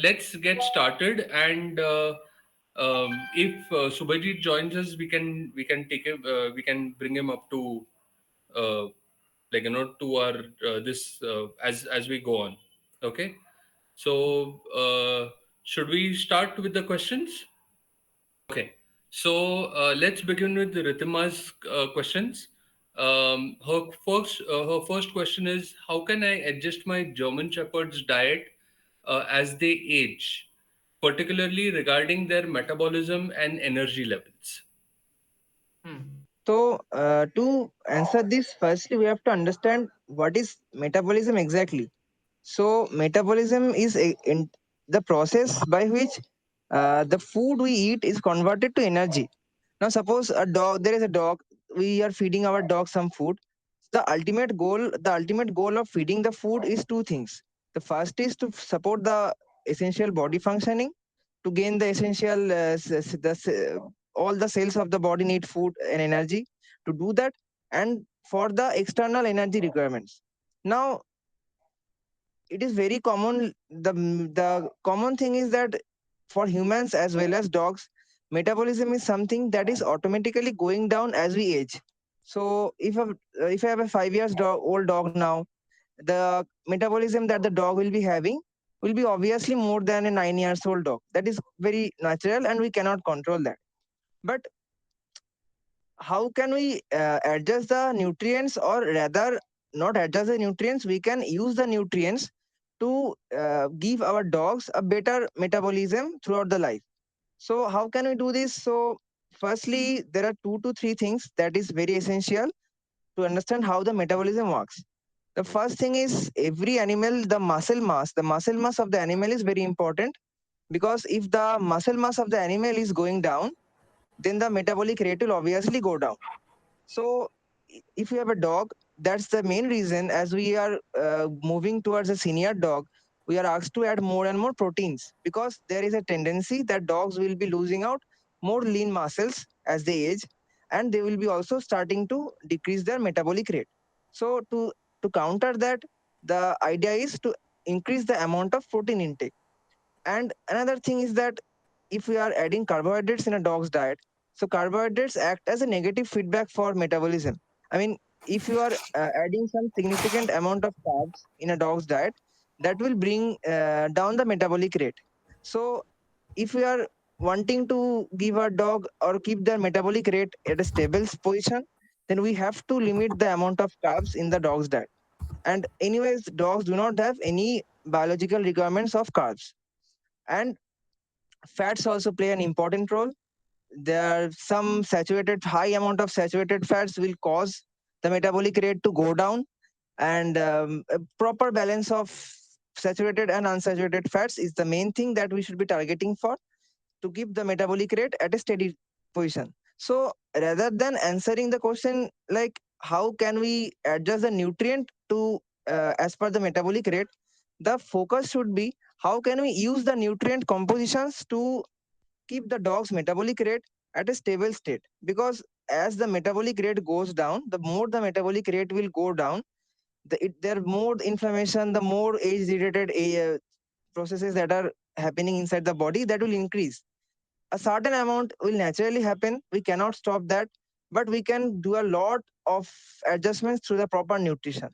let's get started. And if Subhajit joins us, we can take him. We can bring him up to uh, to our this as we go on. Okay. So should we start with the questions? Okay, so let's begin with Ritima's questions. Her first question is: how can I adjust my German Shepherd's diet as they age, particularly regarding their metabolism and energy levels? Hmm. So, to answer this, firstly, we have to understand what is metabolism exactly. So, metabolism is the process by which the food we eat is converted to energy. Now, suppose there is a dog, we are feeding our dog some food. The ultimate goal of feeding the food is two things. The first is to support the essential body functioning, to gain the essential all the cells of the body need food and energy to do that, and for the external energy requirements. Now, it is very common. The common thing is that for humans as well as dogs, metabolism is something that is automatically going down as we age. So if I have a 5 years old dog now, the metabolism that the dog will be having will be obviously more than a 9 years old dog. That is very natural and we cannot control that. But how can we adjust the nutrients, or rather not adjust the nutrients, we can use the nutrients to give our dogs a better metabolism throughout the life. So how can we do this? So firstly, there are two to three things that is very essential to understand how the metabolism works. The first thing is, every animal, the muscle mass of the animal is very important, because if the muscle mass of the animal is going down, then the metabolic rate will obviously go down. So, if you have a dog, that's the main reason. As we are moving towards a senior dog, we are asked to add more and more proteins, because there is a tendency that dogs will be losing out more lean muscles as they age, and they will be also starting to decrease their metabolic rate. So, to counter that, the idea is to increase the amount of protein intake. And another thing is that if we are adding carbohydrates in a dog's diet, so carbohydrates act as a negative feedback for metabolism. I mean, if you are adding some significant amount of carbs in a dog's diet, that will bring down the metabolic rate. So, if we are wanting to give our dog or keep their metabolic rate at a stable position, then we have to limit the amount of carbs in the dog's diet. And anyways, dogs do not have any biological requirements of carbs. And fats also play an important role. There are some saturated, high amount of saturated fats will cause the metabolic rate to go down, and a proper balance of saturated and unsaturated fats is the main thing that we should be targeting for, to keep the metabolic rate at a steady position. So rather than answering the question like how can we adjust the nutrient to as per the metabolic rate, the focus should be how can we use the nutrient compositions to keep the dog's metabolic rate at a stable state. Because as the metabolic rate goes down, the more the metabolic rate will go down, there more inflammation, the more age related processes that are happening inside the body, that will increase. A certain amount will naturally happen, we cannot stop that, but we can do a lot of adjustments through the proper nutrition.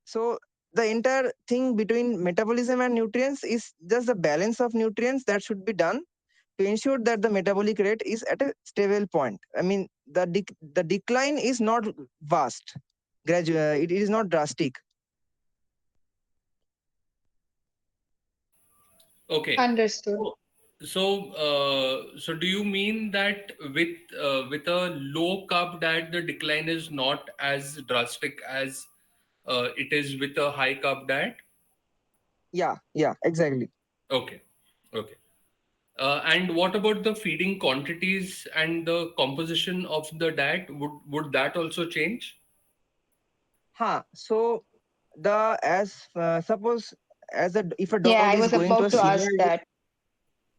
So the entire thing between metabolism and nutrients is just the balance of nutrients that should be done to ensure that the metabolic rate is at a stable point. I mean, the decline is not vast, gradual. It is not drastic. Okay. Understood. So do you mean that with a low carb diet, the decline is not as drastic as it is with a high carb diet? Yeah, exactly. Okay, okay. And what about the feeding quantities and the composition of the diet? Would that also change? So the as suppose as a if a Yeah, dog I is was going to a about to senior ask age, that.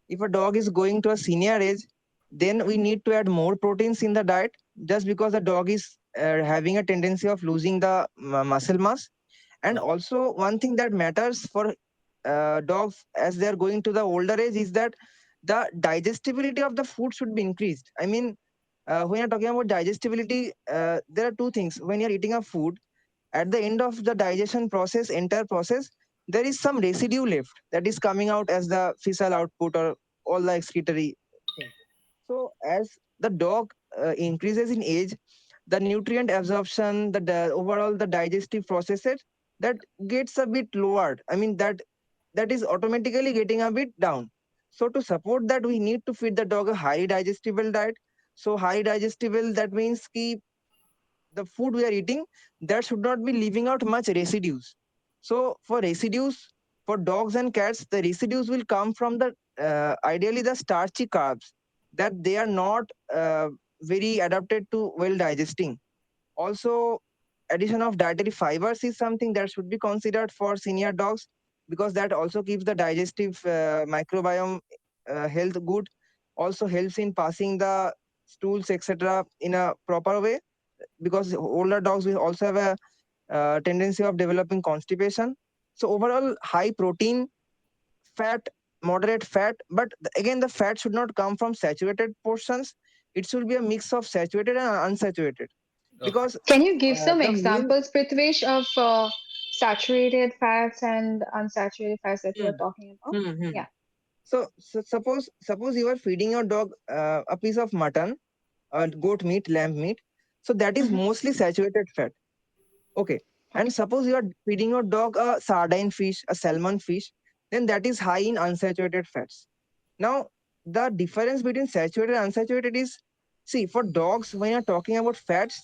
if a dog is going to a senior age, then we need to add more proteins in the diet, just because the dog is having a tendency of losing the muscle mass. And also one thing that matters for dogs as they are going to the older age is that the digestibility of the food should be increased. I mean, when you're talking about digestibility, there are two things. When you're eating a food, at the end of the digestion process, entire process, there is some residue left that is coming out as the fecal output or all the excretory things. So as the dog increases in age, the nutrient absorption, overall the digestive processes, that gets a bit lowered. I mean, that is automatically getting a bit down. So to support that, we need to feed the dog a high digestible diet. So high digestible, that means ki the food we are eating, that should not be leaving out much residues. So for residues, for dogs and cats, the residues will come from the ideally the starchy carbs that they are not very adapted to well digesting. Also, addition of dietary fibers is something that should be considered for senior dogs, because that also keeps the digestive microbiome health good. Also helps in passing the stools, etc., in a proper way, because older dogs will also have a tendency of developing constipation. So overall, high protein, fat, moderate fat, but again, the fat should not come from saturated portions. It should be a mix of saturated and unsaturated, Okay. because Can you give some the main. examples, Prithvish, of saturated fats and unsaturated fats that you are Hmm, talking about? hmm. Yeah. So suppose you are feeding your dog a piece of mutton, goat meat, lamb meat. So that is Hmm. mostly saturated fat. Okay. And Okay. suppose you are feeding your dog a sardine fish, a salmon fish, then that is high in unsaturated fats. Now, the difference between saturated and unsaturated is, see, for dogs, when you're talking about fats,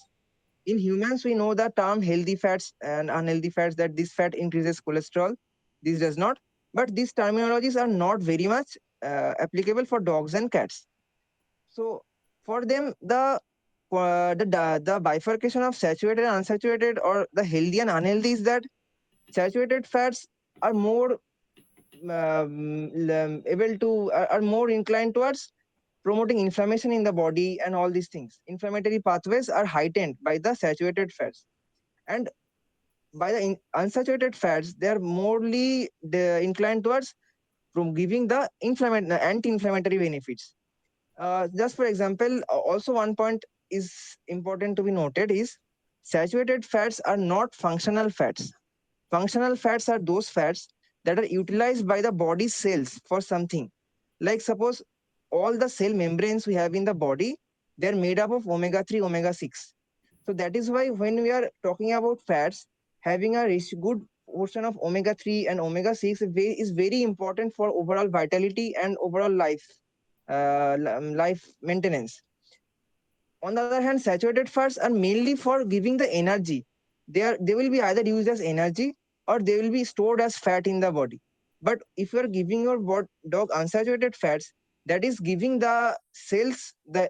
in humans, we know the term healthy fats and unhealthy fats, that this fat increases cholesterol, this does not. But these terminologies are not very much applicable for dogs and cats. So for them, the bifurcation of saturated and unsaturated, or the healthy and unhealthy, is that saturated fats are more able to are more inclined towards promoting inflammation in the body, and all these things. Inflammatory pathways are heightened by the saturated fats, and by the unsaturated fats, they are morely inclined towards from giving the anti-inflammatory benefits. Just for example, also one point is important to be noted is saturated fats are not functional fats. Functional fats are those fats that are utilized by the body cells for something. Like suppose all the cell membranes we have in the body, they're made up of omega 3, omega 6. So that is why when we are talking about fats, having a good portion of omega 3 and omega 6 is very important for overall vitality and overall life maintenance. On the other hand, saturated fats are mainly for giving the energy. They will be either used as energy, or they will be stored as fat in the body. But if you are giving your dog unsaturated fats, that is giving the cells the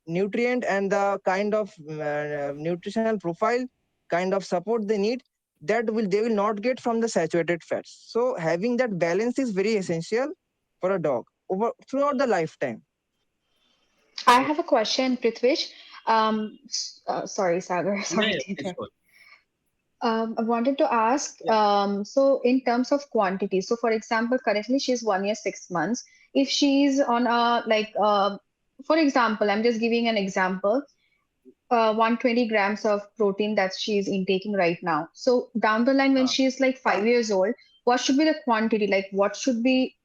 nutrient and the kind of nutritional profile, kind of support they need, that will they will not get from the saturated fats. So having that balance is very essential for a dog over throughout the lifetime. I have a question, Prithvish. Sorry, Sagar. Yeah, Sorry yeah, to please interrupt. go on. I wanted to ask, Yeah. so in terms of quantity, so for example, currently she's 1 year, 6 months. If she's on a for example, I'm just giving an example, 120 grams of protein that she's intaking right now. So down the line, when Uh, she's like 5 years old, what should be the quantity? Like, what should be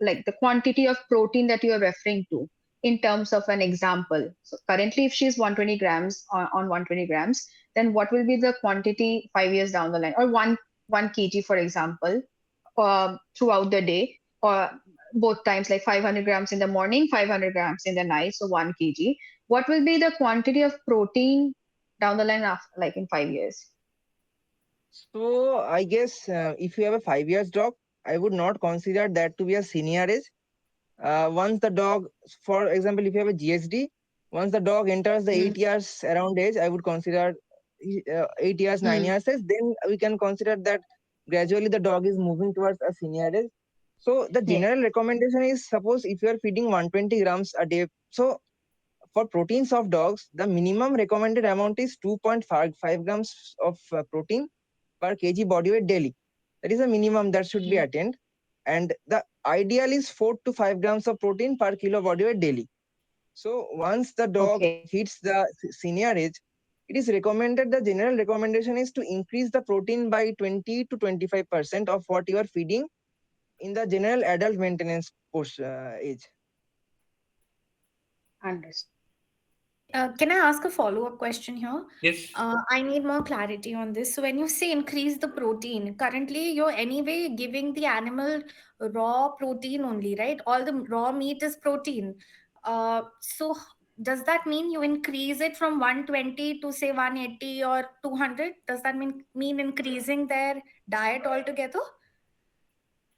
like the quantity of protein that you are referring to in terms of an example? So currently, if she's 120 grams on 120 grams, then what will be the quantity 5 years down the line, or one kg, for example, throughout the day, or both times, like 500 grams in the morning, 500 grams in the night, so 1 kg. What will be the quantity of protein down the line of like in 5 years? So I guess if you have a 5 years dog, I would not consider that to be a senior age. Once the dog, for example, if you have a GSD, once the dog enters the Mm, 8 years around age, I would consider 8 years, nine mm, years age. Then we can consider that gradually the dog is moving towards a senior age. So the yeah. general recommendation is, suppose if you are feeding 120 grams a day, so for proteins of dogs, the minimum recommended amount is 2.5 grams of protein per kg body weight daily. That is a minimum that should be Mm, attained. and the ideal is 4 to 5 grams of protein per kilo body weight daily. So once the dog Okay. hits the senior age, it is recommended, the general recommendation is to increase the protein by 20 to 25% of what you are feeding in the general adult maintenance age. Understood. Okay, can I ask a follow-up question here? Yes. I need more clarity on this. So, when you say increase the protein, currently you're anyway giving the animal raw protein only, right? All the raw meat is protein. So, does that mean you increase it from 120 to say 180 or 200? Does that mean increasing their diet altogether?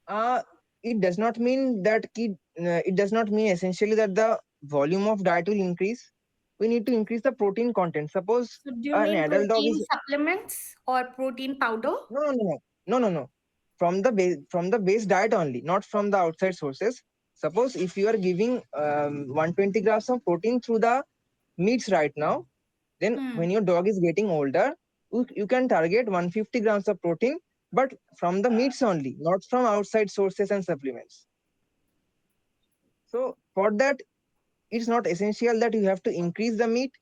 uh, it does not mean that it does not mean essentially that the volume of diet will increase. We need to increase the protein content. Suppose So, do you an mean adult dog protein is supplements or protein powder? no. From the base diet only, not from the outside sources. Suppose if you are giving 120 grams of protein through the meats right now, then Hmm. when your dog is getting older, you can target 150 grams of protein, but from the meats only, not from outside sources and supplements. So for that, it's not essential that you have to increase the meat.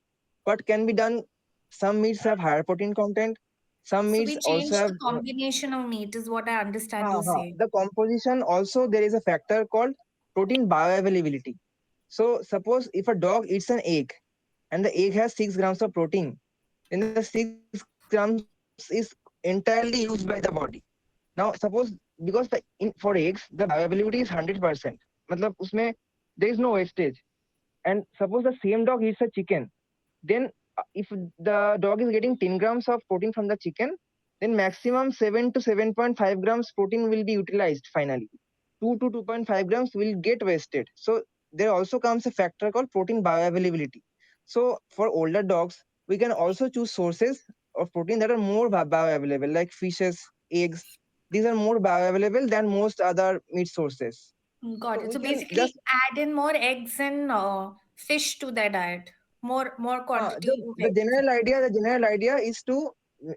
What can be done? Some meats have higher protein content. Some So, meats we also change have the combination of meat, is what I understand you say. the composition. Also, there is a factor called protein bioavailability. So suppose if a dog eats an egg and the egg has 6 grams of protein, then the 6 grams is entirely used by the body. Now suppose because for eggs the bioavailability is 100%, matlab usme there is no wastage. And suppose the same dog eats a chicken, then if the dog is getting 10 grams of protein from the chicken, then maximum 7 to 7.5 grams protein will be utilized finally. 2 to 2.5 grams will get wasted. So there also comes a factor called protein bioavailability. So for older dogs, we can also choose sources of protein that are more bioavailable, like fishes, eggs. These are more bioavailable than most other meat sources. Got So it. we So can basically, just add in more eggs and fish to their diet. More quantity of eggs. the general idea is to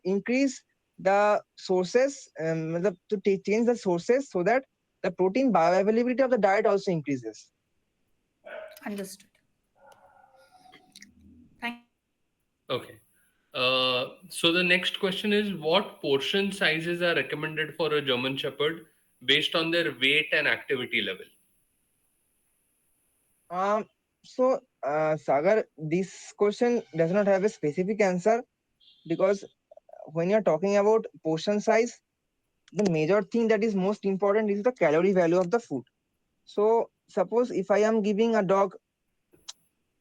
increase the sources, change the sources so that the protein bioavailability of the diet also increases. Understood. Thank you. Okay. So the next question is, what portion sizes are recommended for a German Shepherd based on their weight and activity level? Um, Sagar, this question does not have a specific answer because when you're talking about portion size, the major thing that is most important is the calorie value of the food. So, suppose if I am giving a dog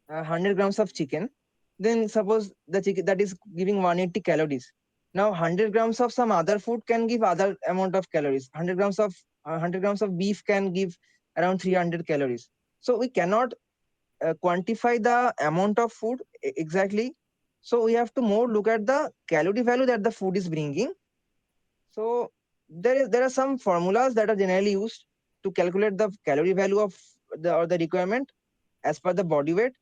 100 grams of chicken, then suppose the chicken that is giving 180 calories. Now 100 grams of some other food can give other amount of calories. 100 grams of beef can give around 300 calories. So we cannot quantify the amount of food exactly. So we have to more look at the calorie value that the food is bringing. So there are some formulas that are generally used to calculate the calorie value of the requirement as per the body weight.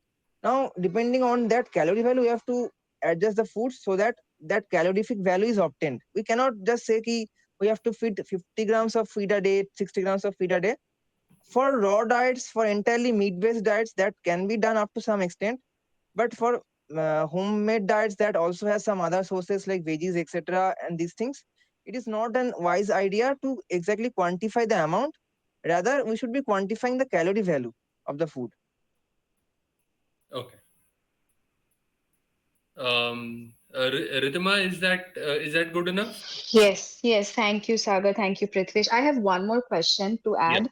Now, depending on that calorie value, we have to adjust the food so that that calorific value is obtained. We cannot just say ki we have to feed 50 grams of feed a day, 60 grams of feed a day. For raw diets, for entirely meat-based diets, that can be done up to some extent. But for homemade diets that also has some other sources like veggies, etc., and these things, it is not an wise idea to exactly quantify the amount. Rather, we should be quantifying the calorie value of the food. Okay. Ridhima, is that good enough? Yes, yes. Thank you, Sagar. Thank you, Prithvish. I have one more question to Yeah, add,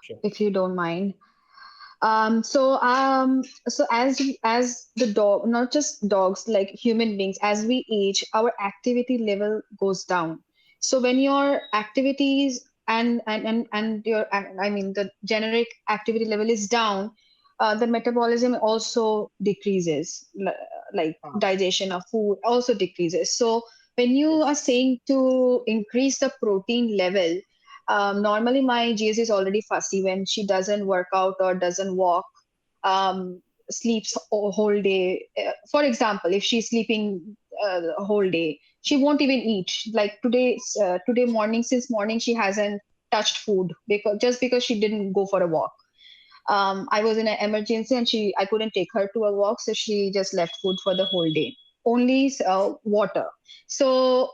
sure. if you don't mind. So as the dog, not just dogs, like human beings, as we age, our activity level goes down. So when your activities and your, I mean, the generic activity level is down, the metabolism also decreases, like Ah, digestion of food also decreases. So when you yes. are saying to increase the protein level, normally, my GS is already fussy when she doesn't work out or doesn't walk, um, sleeps a whole day. For example, if she's sleeping a whole day, she won't even eat. Like today morning, since morning, she hasn't. touched food because just because she didn't go for a walk. I was in an emergency and I couldn't take her to a walk, so she just left food for the whole day. Only water. So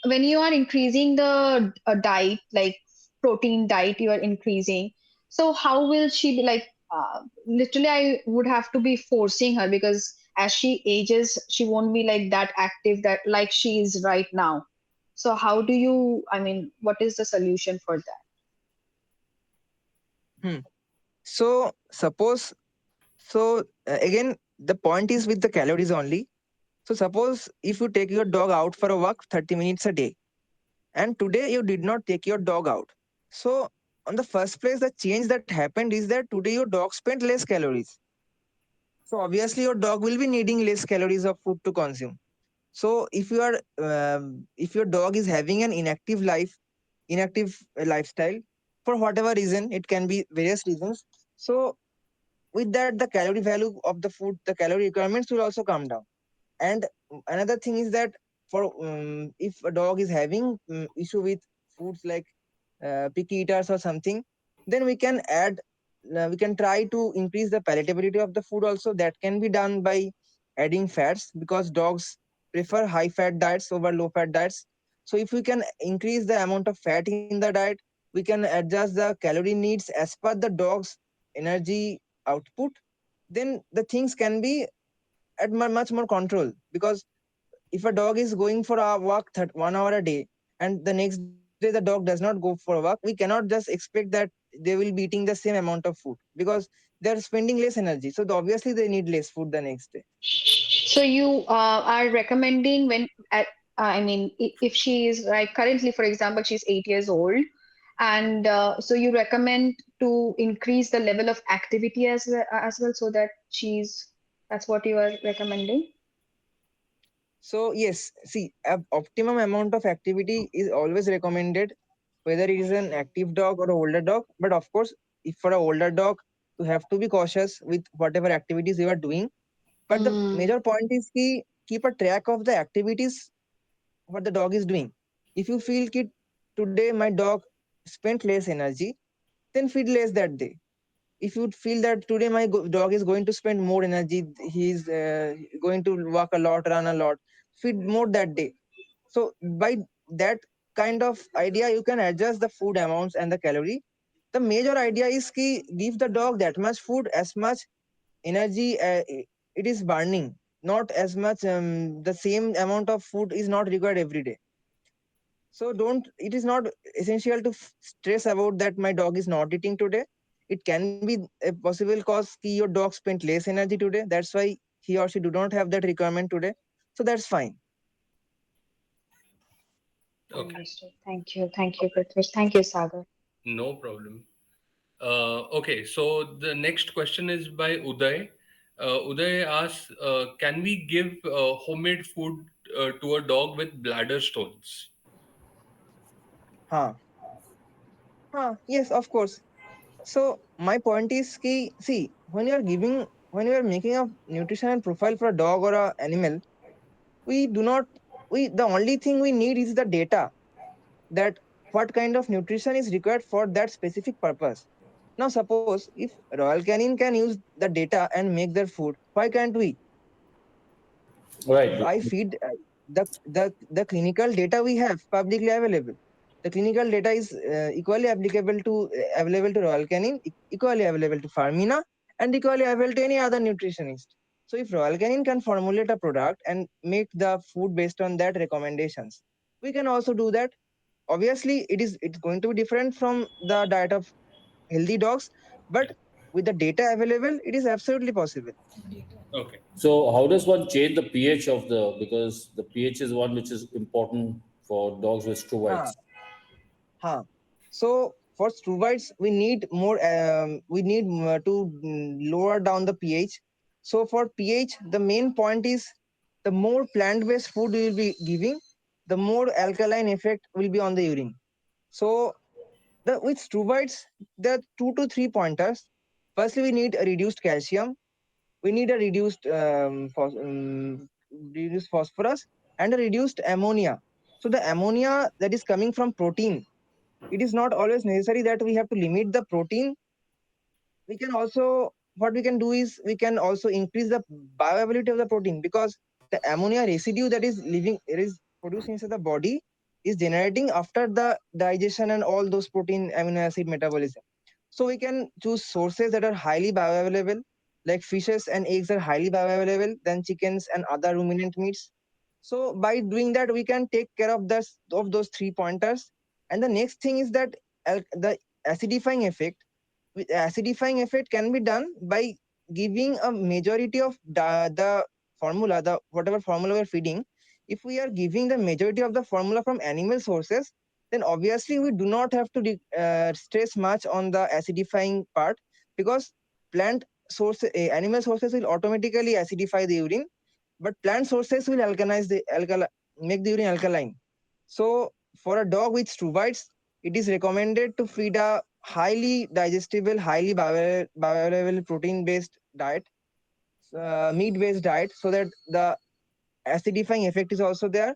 when you are increasing the diet, like protein diet, you are increasing. So how will she be like? Literally, I would have to be forcing her because as she ages, she won't be like that active that like she is right now. So how do you? I mean, what is the solution for that? Hmm. So suppose, again, the point is with the calories only. So suppose if you take your dog out for a walk 30 minutes a day, and today you did not take your dog out. So on the first place, the change that happened is that today your dog spent less calories. So obviously your dog will be needing less calories of food to consume. So if your dog is having an inactive lifestyle, for whatever reason, it can be various reasons. So with that, the calorie value of the food, the calorie requirements will also come down. And another thing is that for if a dog is having issue with foods like picky eaters or something, then we can try to increase the palatability of the food also. That can be done by adding fats, because dogs prefer high fat diets over low fat diets. So if we can increase the amount of fat in the diet, we can adjust the calorie needs as per the dog's energy output. Then the things can be at much more control, because if a dog is going for a walk 1 hour a day, and the next day the dog does not go for a walk, we cannot just expect that they will be eating the same amount of food, because they're spending less energy, so obviously they need less food the next day. So you are recommending when at I mean if she is like currently, for example, she's 8 years old, and so you recommend to increase the level of activity as well, so that that's what you are recommending. So yes, see, optimum amount of activity is always recommended, whether it is an active dog or an older dog. But of course, if for an older dog, you have to be cautious with whatever activities you are doing. But the Mm. major point is keep a track of the activities what the dog is doing. If you feel that today my dog spent less energy, then feed less that day. If you feel that today my dog is going to spend more energy, he's going to walk a lot, run a lot, feed more that day. So by that kind of idea, you can adjust the food amounts and the calorie. The major idea is give the dog that much food, as much energy it is burning, not as much the same amount of food is not required every day. So don't it is not essential to stress about that my dog is not eating today. It can be a possible cause your dog spent less energy today, that's why he or she do not have that requirement today. So that's fine. Okay, Understood. Thank you, Prithvish. Thank you, Sagar. no problem. Okay, so the next question is by Uday. Uday asks, can we give homemade food to a dog with bladder stones? Huh. Yes, of course. So my point is see, when you are making a nutritional profile for a dog or a animal, we do not we the only thing we need is the data, that what kind of nutrition is required for that specific purpose. Now suppose if Royal Canin can use the data and make their food, why can't we? If Right. I feed the clinical data we have publicly available, the clinical data is equally applicable to available to Royal Canin, equally available to Farmina, and equally available to any other nutritionist. So if Royal Canin can formulate a product and make the food based on that recommendations, we can also do that. Obviously, it's going to be different from the diet of healthy dogs, but with the data available, it is absolutely possible. Okay. So how does one change the pH of the, because the pH is one which is important for dogs with Huh. steroids. Huh. So for Struvites, we need more. We need to lower down the pH. So for pH, the main point is the more plant-based food we will be giving, the more alkaline effect will be on the urine. So the with Struvites, there are 2 to 3 pointers. Firstly, we need a reduced calcium. We need a reduced phosphorus and a reduced ammonia. So the ammonia that is coming from protein, It is not always necessary that we have to limit the protein. We can also, what we can do is we can also increase the bioavailability of the protein, because the ammonia residue that is living, it is produced inside the body, is generating after the digestion and all those protein amino acid metabolism. So we can choose sources that are highly bioavailable, like fishes and eggs are highly bioavailable than chickens and other ruminant meats. So by doing that, we can take care of this, of those 3 pointers. And the next thing is that the acidifying effect, with acidifying effect can be done by giving a majority of the formula, the whatever formula we're feeding. If we are giving the majority of the formula from animal sources, then obviously we do not have to stress much on the acidifying part, because plant source animal sources will automatically acidify the urine, but plant sources will alkalize the make the urine alkaline. So for a dog with struvites, it is recommended to feed a highly digestible, highly bioavailable protein-based diet, meat-based diet, so that the acidifying effect is also there.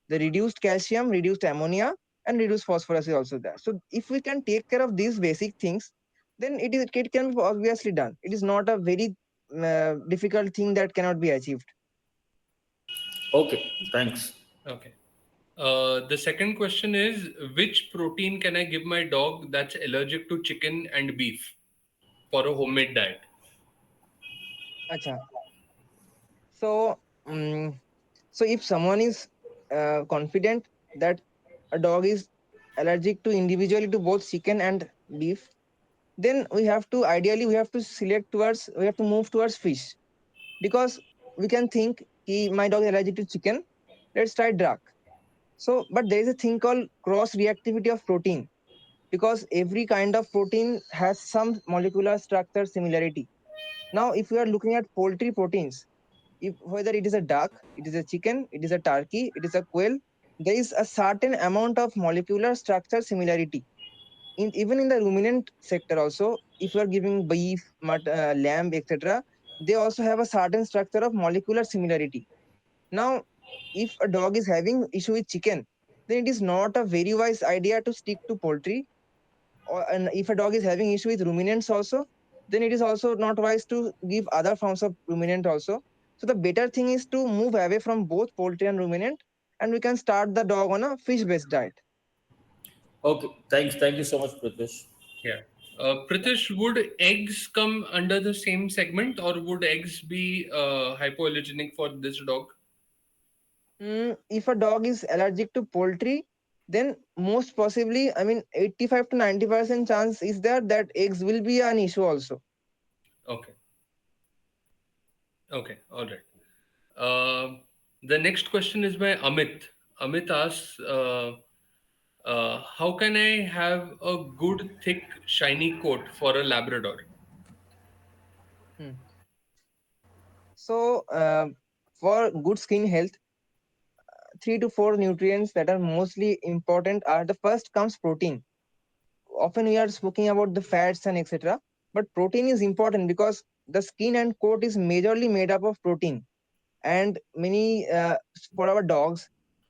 The reduced calcium, reduced ammonia, and reduced phosphorus is also there. So if we can take care of these basic things, then it can be obviously done. It is not a very difficult thing that cannot be achieved. Okay, thanks. Okay. The second question is, which protein can I give my dog that's allergic to chicken and beef for a homemade diet? Acha. So, um, so if someone is confident that a dog is allergic to individually to both chicken and beef, then we have to, ideally we have to we have to move towards fish, because we can think my dog is allergic to chicken, let's try duck. So but there is a thing called cross reactivity of protein, because every kind of protein has some molecular structure similarity. Now if we are looking at poultry proteins, if whether it is a duck, it is a chicken, it is a turkey, it is a quail, there is a certain amount of molecular structure similarity. Even in the ruminant sector also, if you are giving beef, lamb, etc., they also have a certain structure of molecular similarity. Now, if a dog is having issue with chicken, then it is not a very wise idea to stick to poultry. And if a dog is having issue with ruminants also, then it is also not wise to give other forms of ruminant also. So the better thing is to move away from both poultry and ruminant, and we can start the dog on a fish based diet. Okay, thanks. Thank you so much, Prithwish. Yeah. Pritish, would eggs come under the same segment, or would eggs be hypoallergenic for this dog? If a dog is allergic to poultry, then most possibly, I mean, 85 to 90% chance is there that eggs will be an issue also. Okay. Okay. All right. The next question is by Amit. Amit asks, how can I have a good, thick, shiny coat for a Labrador? Hmm. So, for good skin health, 3 to 4 nutrients that are mostly important are, the first comes protein. Often we are speaking about the fats and etc., but protein is important because the skin and coat is majorly made up of protein. And many for our dogs,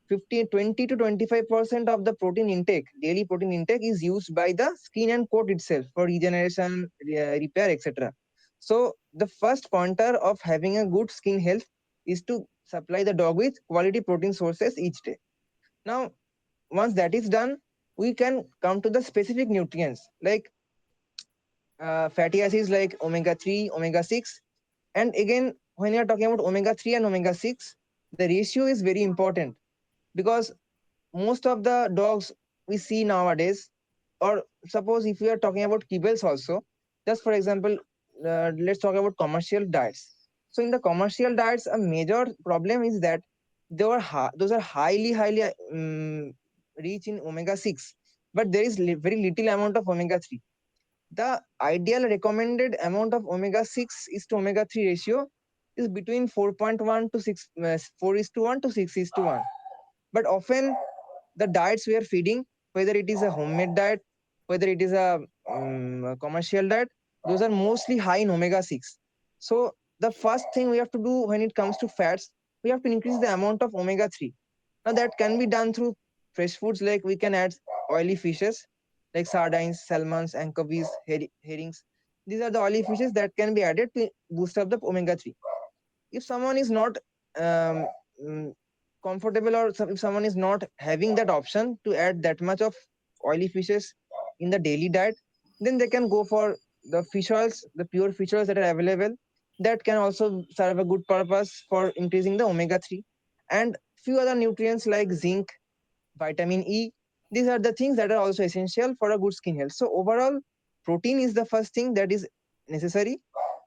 20 to 25% of the protein intake, daily protein intake, is used by the skin and coat itself for regeneration, repair, etc. So the first pointer of having a good skin health is to supply the dog with quality protein sources each day. Now once that is done, we can come to the specific nutrients like fatty acids like omega 3, omega 6. And again, when you are talking about omega 3 and omega 6, the ratio is very important, because most of the dogs we see nowadays, or suppose if we are talking about kibbles also, just for example, let's talk about commercial diets. So in the commercial diets, a major problem is that those are highly rich in omega 6, but there is very little amount of omega 3. The ideal recommended amount of omega 6 is to omega 3 ratio is between 4.1 to 6, 4 is to 1 to 6 is to 1. But often the diets we are feeding, whether it is a homemade diet, whether it is a commercial diet, those are mostly high in omega 6. So the first thing we have to do when it comes to fats, we have to increase the amount of omega 3. Now that can be done through fresh foods, like we can add oily fishes. like sardines, salmons, anchovies, herrings. These are the oily fishes that can be added to boost up the omega 3. If someone is not um, mm, comfortable, or if someone is not having that option to add that much of oily fishes in the daily diet, then they can go for the fish oils, the pure fish oils that are available, that can also serve a good purpose for increasing the omega 3, and few other nutrients like zinc, vitamin E. These are the things that are also essential for a good skin health. So overall, protein is the first thing that is necessary,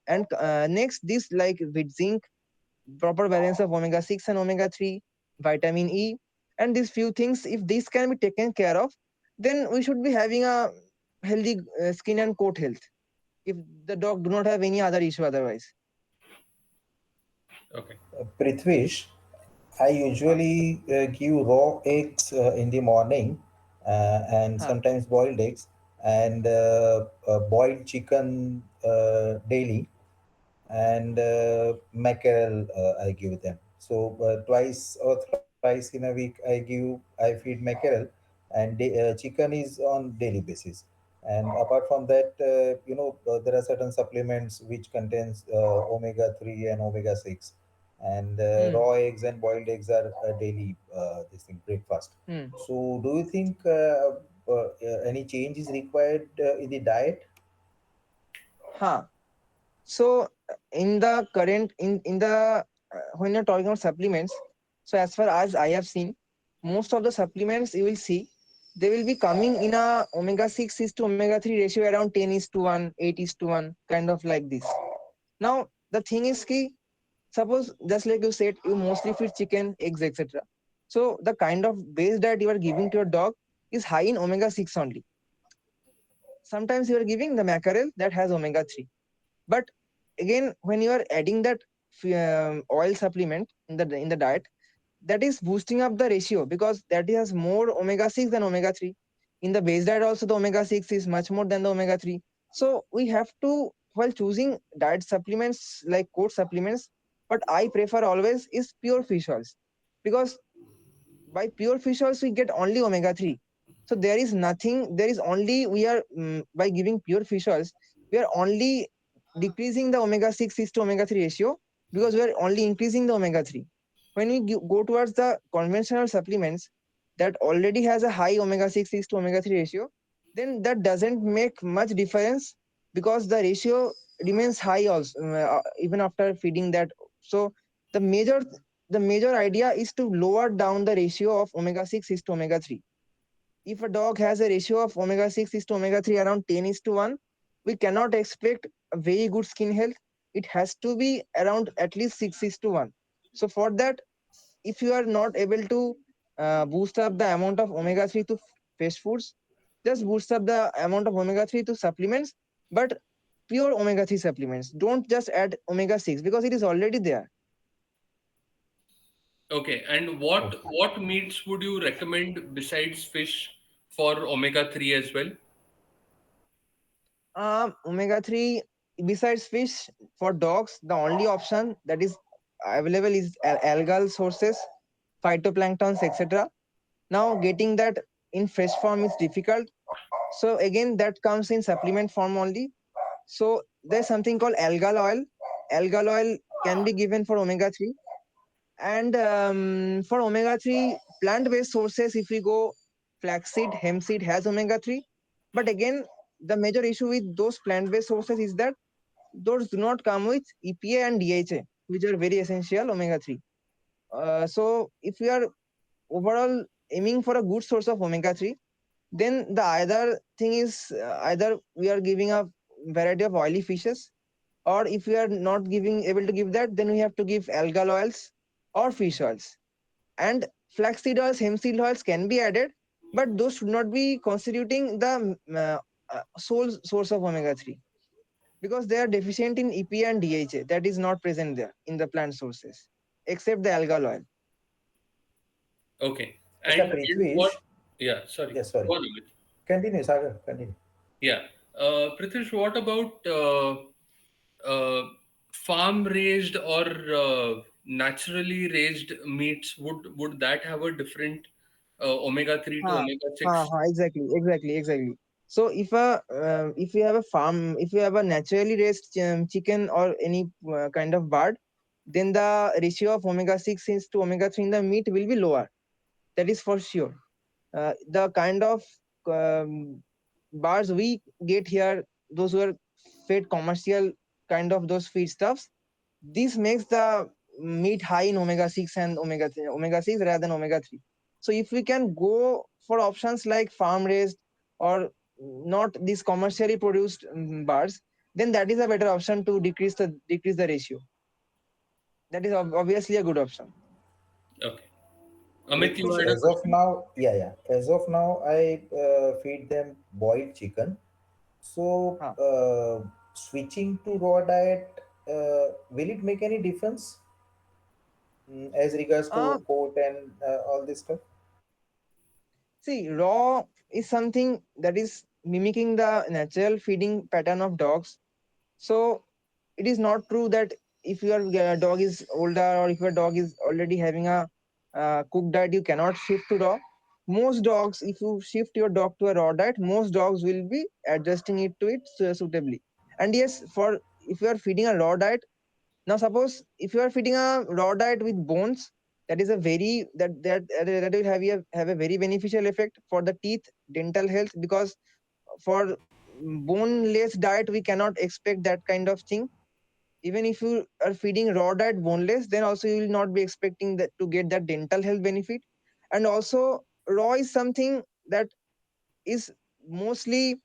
and next this, like with zinc, proper balance of omega 6 and omega 3, vitamin E, and these few things, if these can be taken care of, then we should be having a healthy skin and coat health, if the dog do not have any other issue otherwise. Okay. Prithwish, I usually give raw eggs in the morning and Huh. sometimes boiled eggs and boiled chicken daily and mackerel I give them. So twice or thrice in a week I feed mackerel and chicken is on daily basis. And apart from that, there are certain supplements which contains omega 3 and omega 6, and Hmm. raw eggs and boiled eggs are daily this thing breakfast. Hmm. So do you think any change is required in the diet? Huh. So in the current in the when you're talking about supplements, so as far as I have seen, most of the supplements you will see, they will be coming in a omega 6 is to omega 3 ratio around 10 is to 1, 8 is to 1, kind of like this. Now the thing is key, suppose just like you said, you mostly feed chicken, eggs, etc. So the kind of base diet you are giving to your dog is high in omega 6 only. Sometimes you are giving the mackerel that has omega 3, but again, when you are adding that oil supplement in the diet, that is boosting up the ratio, because that has more omega 6 than omega 3. In the base diet also, the omega 6 is much more than the omega 3. So we have to, while choosing diet supplements like coat supplements, what I prefer always is pure fish oils, because by pure fish oils we get only omega 3. So there is nothing, there is only, we are by giving pure fish oils, we are only decreasing the omega 6 is to omega 3 ratio, because we are only increasing the omega 3. When we go towards the conventional supplements that already has a high omega 6 is to omega 3 ratio, then that doesn't make much difference, because the ratio remains high also, even after feeding that. So the major the major idea is to lower down the ratio of omega 6 is to omega 3. If a dog has a ratio of omega 6 is to omega 3 around 10 is to 1, we cannot expect a very good skin health. It has to be around at least 6 is to 1. So for that, if you are not able to boost up the amount of omega 3 to fish foods, just boost up the amount of omega 3 to supplements, but pure omega 3 supplements. Don't just add omega 6, because it is already there. Okay. And Okay. what meats would you recommend besides fish for omega 3 as well? Omega 3, besides fish, for dogs, the only option that is available is algal sources, phytoplanktons, etc. Now, getting that in fresh form is difficult. So, again, that comes in supplement form only. So, there's something called algal oil. Algal oil can be given for omega 3. And for omega 3, plant based sources, if we go, flaxseed, hemp seed has omega 3. But again, the major issue with those plant based sources is that those do not come with EPA and DHA, which are very essential omega 3. So, if we are overall aiming for a good source of omega 3, then the either thing is either we are giving a variety of oily fishes, or if we are not giving able to give that, then we have to give algal oils or fish oils. And flaxseed oils, hemp seed oils can be added, but those should not be constituting the sole source of omega 3, because they are deficient in EPA and DHA that is not present there in the plant sources, except the algal oil. Okay. Mr. And what? Prithvish, Yeah. Sorry. yes, sorry. Go on, Amit. Continue, Sagar, continue. Yeah. Prithvish, what about farm raised or naturally raised meats? Would that have a different omega 3 to Ha, omega ha, 6? ha, exactly, exactly, exactly. So if you have a farm, if you have a naturally raised chicken or any kind of bird, then the ratio of omega 6 is to omega 3 in the meat will be lower. That is for sure. The kind of um, bars we get here, those who are fed commercial kind of those feedstuffs, this makes the meat high in omega 6 and omega 6 rather than omega 3. So if we can go for options like farm raised or not these commercially produced bars, then that is a better option to decrease the ratio. That is obviously a good option. Okay. Amit, you Prithvish, had a as of question? now, yeah, yeah. As of now, I feed them boiled chicken. So, Huh. switching to raw diet, will it make any difference as regards Uh, to coat and all this stuff? See, raw is something that is mimicking the natural feeding pattern of dogs. So it is not true that if your dog is older or if your dog is already having a cooked diet, you cannot shift to raw. Most dogs, if you shift your dog to a raw diet, most dogs will be adjusting it to it suitably. And yes, for if you are feeding a raw diet, now suppose if you are feeding a raw diet with bones, that is a very that will have a very beneficial effect for the teeth, dental health, because for boneless diet we cannot expect that kind of thing. Even if you are feeding raw diet boneless, then also you will not be expecting that to get that dental health benefit. And also raw is something that is mostly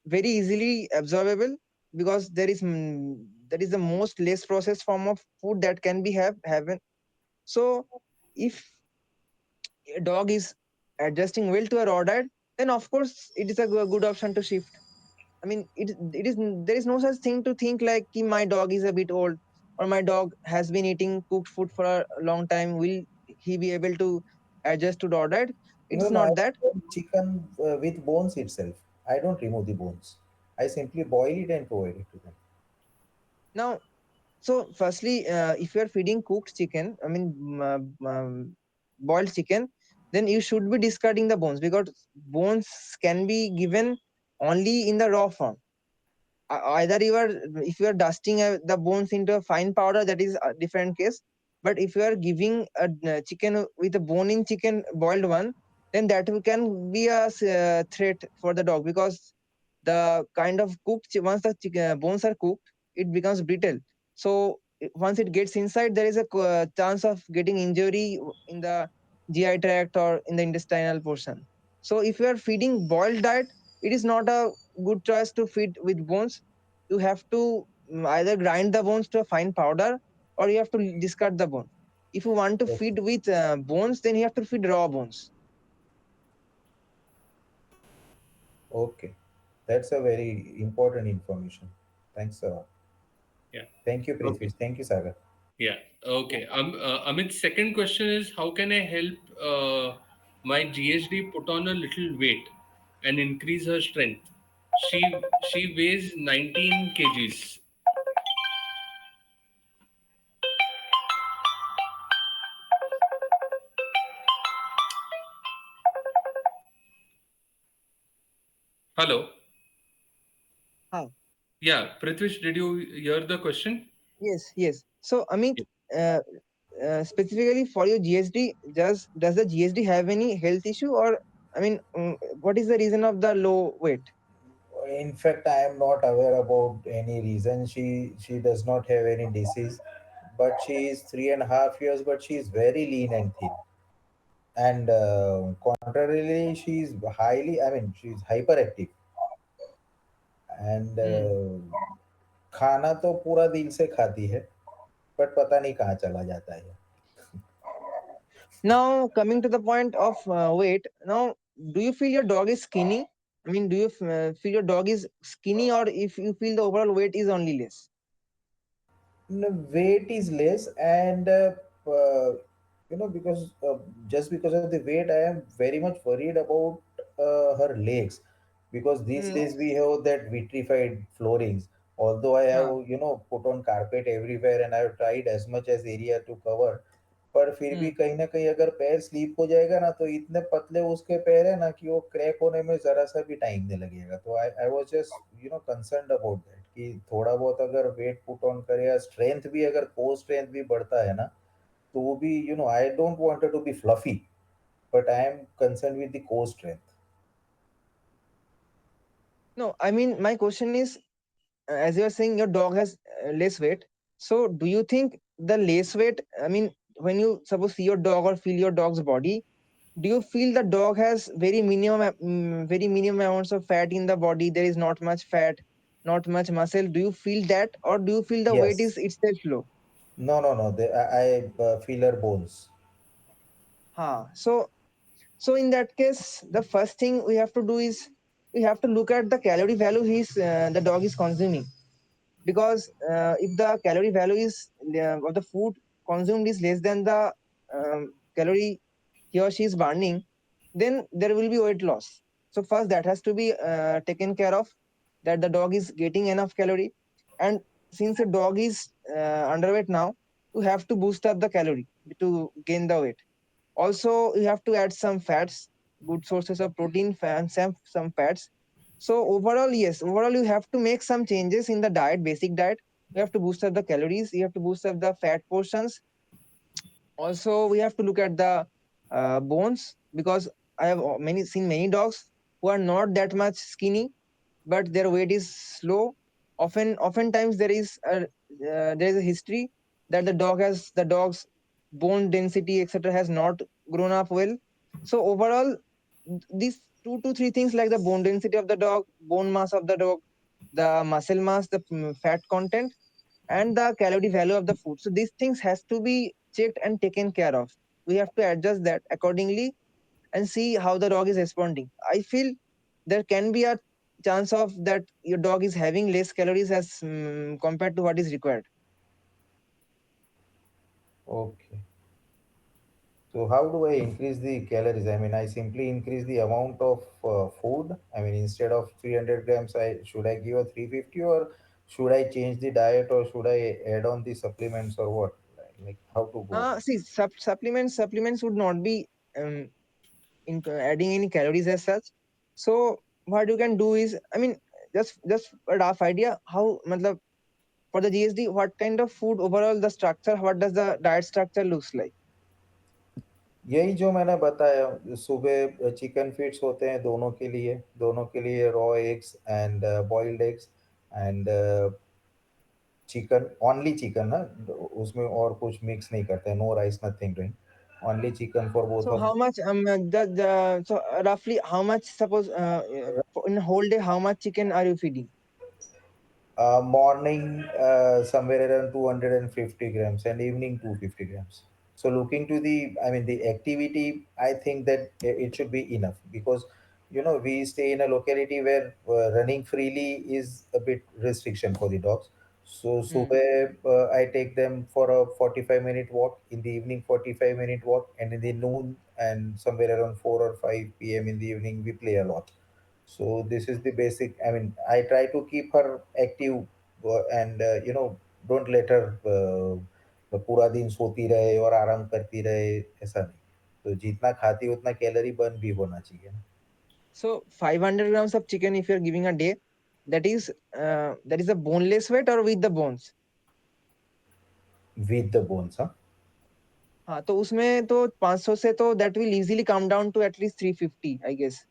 very easily absorbable, because that is the most less processed form of food that can be haven. So if a dog is adjusting well to a raw diet, then of course it is a good option to shift. I mean, it is there is no such thing to think like "Ki my dog is a bit old or my dog has been eating cooked food for a long time. Will he be able to adjust to raw diet?" No, It's no, I not that. boil chicken with bones itself. I don't remove the bones. I simply boil it and provide it to them. Now, so firstly, if you are feeding cooked chicken, I mean boiled chicken, then you should be discarding the bones, because bones can be given only in the raw form. Either you are, if you are dusting the bones into a fine powder, that is a different case. But if you are giving a chicken with a bone in chicken boiled one, then that can be a threat for the dog, because the kind of once the bones are cooked, it becomes brittle. So once it gets inside, there is a chance of getting injury in the GI tract or in the intestinal portion. So if you are feeding boiled diet, it is not a good choice to feed with bones. You have to either grind the bones to a fine powder, or you have to discard the bone. If you want to Okay. feed with bones, then you have to feed raw bones. Okay. That's a very important information. Thanks a lot. Yeah. Thank you, Okay. Prithvish. Thank you, Sagar. Yeah. Okay. Amit's second question is, how can I help my GSD put on a little weight and increase her strength? She weighs 19 kgs. Hello. How? Yeah, Prithvish, did you hear the question? Yes, yes. So Amit, Yeah. uh, specifically for your GSD, does the GSD have any health issue, or I mean, what is the reason of the low weight? In fact, I am not aware about any reason. She does not have any disease, but she is 3.5 years, but she is very lean and thin. And contrarily, she is highly. I mean, she is hyperactive and Hmm. खाना तो पूरा दिल से खाती है, but पता नहीं कहाँ चला जाता है. Now coming to the point of weight. Now, do you feel your dog is skinny? I mean, do you feel your dog is skinny, or if you feel the overall weight is only less? No, weight is less, and because just because of the weight, I am very much worried about her legs, because these Hmm. days we have that vitrified floorings. Although I have Huh. put on carpet everywhere, and I have tried as much as area to cover, पर फिर भी Hmm. कहीं ना कहीं अगर पैर sleep हो जाएगा ना, तो इतने पतले उसके पैर है ना कि वो क्रैक होने में जरा सा भी टाइम नहीं लगेगा। तो I I was just concerned about that कि थोड़ा बहुत अगर वेट पुट ऑन करे या स्ट्रेंथ भी, अगर कोर स्ट्रेंथ भी बढ़ता है ना, तो वो भी I don't want to be fluffy, but I am concern with the core strength. No, I mean, my question is, as you are saying, your dog has less weight. So, do you think the less weight? I mean, when you suppose see your dog or feel your dog's body, do you feel the dog has very minimum amounts of fat in the body? There is not much fat, not much muscle. Do you feel that, or do you feel the weight Yes. is itself low? No. I feel her bones. So in that case, the first thing we have to do is we have to look at the calorie value the dog is consuming, because if the calorie value is of the food consumed is less than the calorie he or she is burning, then there will be weight loss. So first that has to be taken care of, that the dog is getting enough calorie. And since the dog is underweight now, you have to boost up the calorie to gain the weight. Also you have to add some fats, good sources of protein, and some fats. So overall, yes, overall you have to make some changes in the diet, basic diet. You have to boost up the calories, you have to boost up the fat portions. Also we have to look at the bones, because I have many seen many dogs who are not that much skinny, but their weight is low. Oftentimes there is a history that the dog's bone density, etc., has not grown up well. So overall, these two to three things, like the bone density of the dog, bone mass of the dog, the muscle mass, the fat content, and the calorie value of the food. So these things has to be checked and taken care of. We have to adjust that accordingly and see how the dog is responding. I feel there can be a chance of that your dog is having less calories as compared to what is required. Okay. So how do I increase the calories? I mean, I simply increase the amount of food. I mean, instead of 300 grams, I should I give a 350, or should I change the diet, or should I add on the supplements, or what? Like how to go? See, supplements would not be um, adding any calories as such. So what you can do is, I mean, just a rough idea how, matlab, for the GSD, what kind of food overall the structure, what does the diet structure looks like? यही जो मैंने बताया, सुबह chicken feeds होते हैं दोनों के लिए raw eggs and boiled eggs and chicken, only chicken ना, उसमें और कुछ मिक्स नहीं करते हैं, no rice nothing doing, only chicken for both So of how much so roughly how much, suppose in a whole day, how much chicken are you feeding? morning somewhere around 250 grams and evening 250 grams. So looking to the, I mean, the activity, I think that it should be enough, because we stay in a locality where running freely is a bit restriction for the dogs. So Hmm. I take them for a 45-minute walk, in the evening 45-minute walk, and in the noon and somewhere around 4 or 5 p.m. in the evening we play a lot. So this is the basic. I mean, I try to keep her active, and don't let her पूरा दिन सोती रहे और आराम करती रहे, ऐसा नहीं। तो जितना खाती उतना कैलोरी बर्न भी होना चाहिए ना। So 500 grams of chicken, if you're giving a day, that is a boneless weight or with the bones? With the bones, huh? हाँ, तो उसमें तो 500 से तो that will easily come down to at least 350, I guess.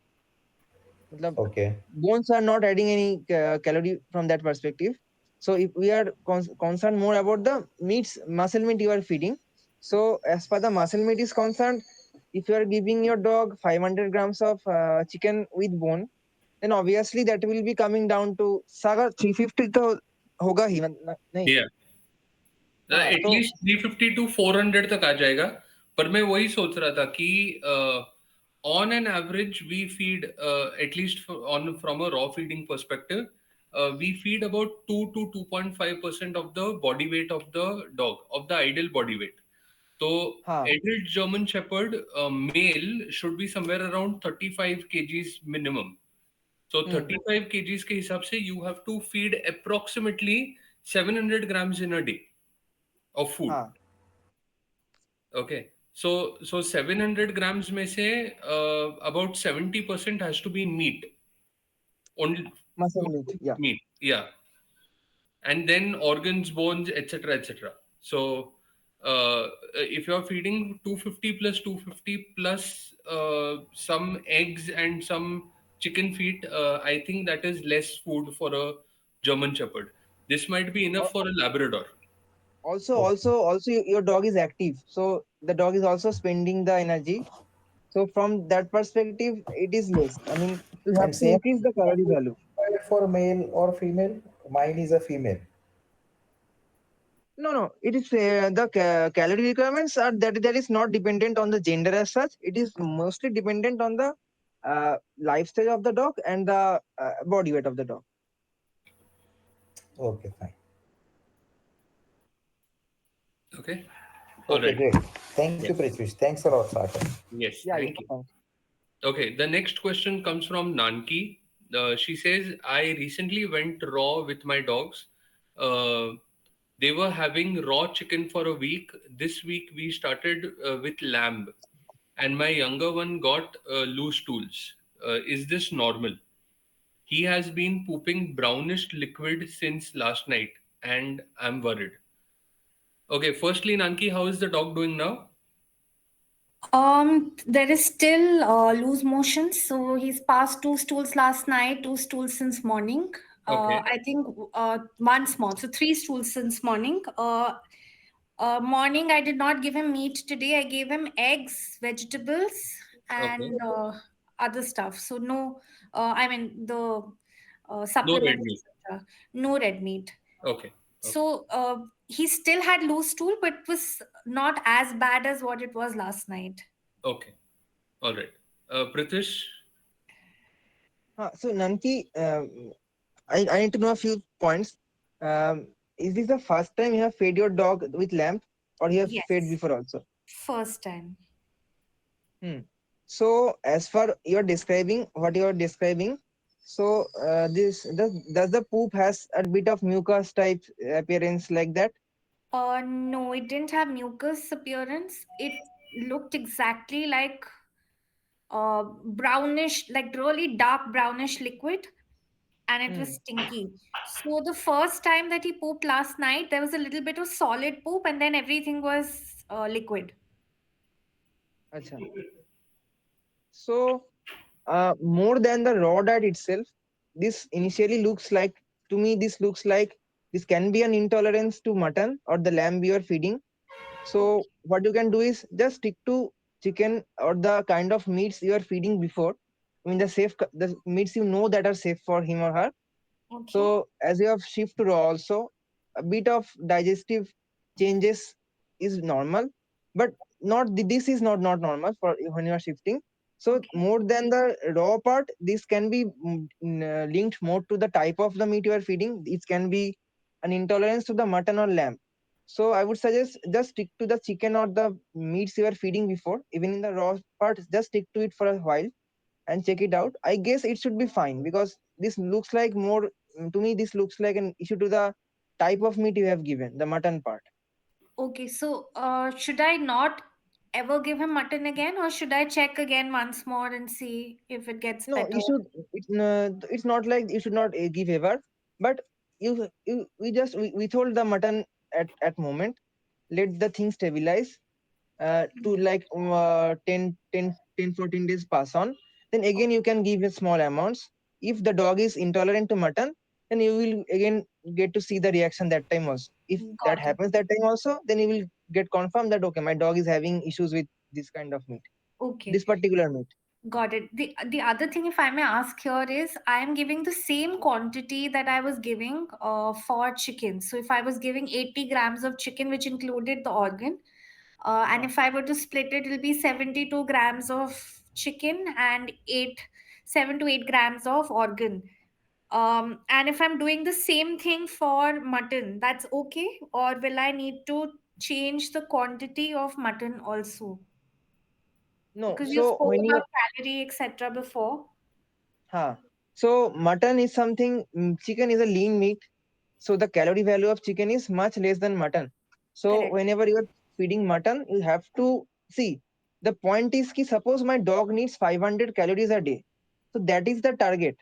मतलब Okay. bones are not adding any calorie from that perspective. So if we are concerned more about the meats, muscle meat you are feeding. So as far the muscle meat is concerned, if you are giving your dog 500 grams of chicken with bone, then obviously that will be coming down to सागर 350 तो होगा ही, नहीं? Yeah. हाँ तो at least 350 to 400 तक आ जाएगा। पर मैं वही सोच रहा था कि on an average we feed at least on from a raw feeding perspective we feed about 2 to 2.5% of the body weight of the dog, of the ideal body weight. तो हाँ adult German Shepherd male should be somewhere around 35 kgs minimum. So hmm 35 kgs के हिसाब से you have to feed approximately 700 grams in a day of food. हाँ Okay. So 700 grams may say about 70% has to be meat, only Muscle pure meat. Yeah. meat. Yeah. And then organs, bones, etc., etc. So, if you're feeding 250 plus 250 plus some eggs and some chicken feet, I think that is less food for a German Shepherd. This might be enough for a Labrador. Okay. Also, your dog is active, so the dog is also spending the energy. So from that perspective, it is less. I mean, you have And to same increase the calorie value. for male or female. Mine is a female. No, no, it is the calorie requirements are that is not dependent on the gender as such. It is mostly dependent on the lifestyle of the dog and the body weight of the dog. Okay, fine. Okay. All Okay, right. great. Thank you, Yes. Prithwish. Thanks a lot, Sagar. Yes. Yeah, yeah. Thank you. Thanks. Okay, the next question comes from Nanki. She says, I recently went raw with my dogs. Uh, they were having raw chicken for a week. This week we started with lamb, and my younger one got loose stools. Is this normal? He has been pooping brownish liquid since last night, and I'm worried. Okay, firstly, Nanki, how is the dog doing now? There is still loose motion. So he's passed two stools last night, two stools since morning. Okay, I think once more. So three stools since morning. Morning, I did not give him meat today. I gave him eggs, vegetables, okay. and other stuff. So no, I mean the No red supplements, meat. etc. No red meat. Okay, okay, So he still had loose stool, but it was not as bad as what it was last night. okay. All right. Pritish, So Nanki, I need to know a few points. Is this the first time you have fed your dog with lamp, or you have fed Yes, before also? first time. Hmm. So as far you're describing what you're describing, so this does the poop has a bit of mucus type appearance like that? No, it didn't have mucus appearance. It looked exactly like brownish, like really dark brownish liquid, and it was Hmm. stinky. So the first time that he pooped last night, there was a little bit of solid poop, and then everything was liquid. Acha. So more than the raw diet itself, this initially looks like to me. This looks like this can be an intolerance to mutton or the lamb you are feeding. So Okay. what you can do is just stick to chicken or the kind of meats you are feeding before. I mean the meats you know that are safe for him or her. Okay. So as you have shift to raw also, a bit of digestive changes is normal, but not this is not normal for when you are shifting. So Okay. more than the raw part, this can be linked more to the type of the meat you are feeding. It can be an intolerance to the mutton or lamb. So I would suggest just stick to the chicken or the meats you are feeding before, even in the raw part, just stick to it for a while and check it out. I guess it should be fine because this looks like more to me. This looks like an issue to the type of meat you have given, the mutton part. Okay. So should I not ever give him mutton again, or should I check again once more and see if it gets No, better? you should. It's not like you should not give ever, but you we just we told the mutton at moment. Let the thing stabilize to like 10 14 days pass on, then again you can give a small amounts. If the dog is intolerant to mutton, then you will again get to see the reaction that time also. If that Got it. happens that time also, then you will get confirmed that okay, my dog is having issues with this kind of meat, Okay. this particular meat. Got it. The other thing, if I may ask here, is I am giving the same quantity that I was giving for chicken. So if I was giving 80 grams of chicken, which included the organ, and Huh. if I were to split it, it'll be 72 grams of chicken and 7 to 8 grams of organ. And if I'm doing the same thing for mutton, that's okay, or will I need to change the quantity of mutton also? No, Because you so spoke when you about calorie, etc. before. huh, so mutton is something, chicken is a lean meat, so the calorie value of chicken is much less than mutton. So Correct. whenever you are feeding mutton, you have to see, the point is ki suppose my dog needs 500 calories a day, so that is the target.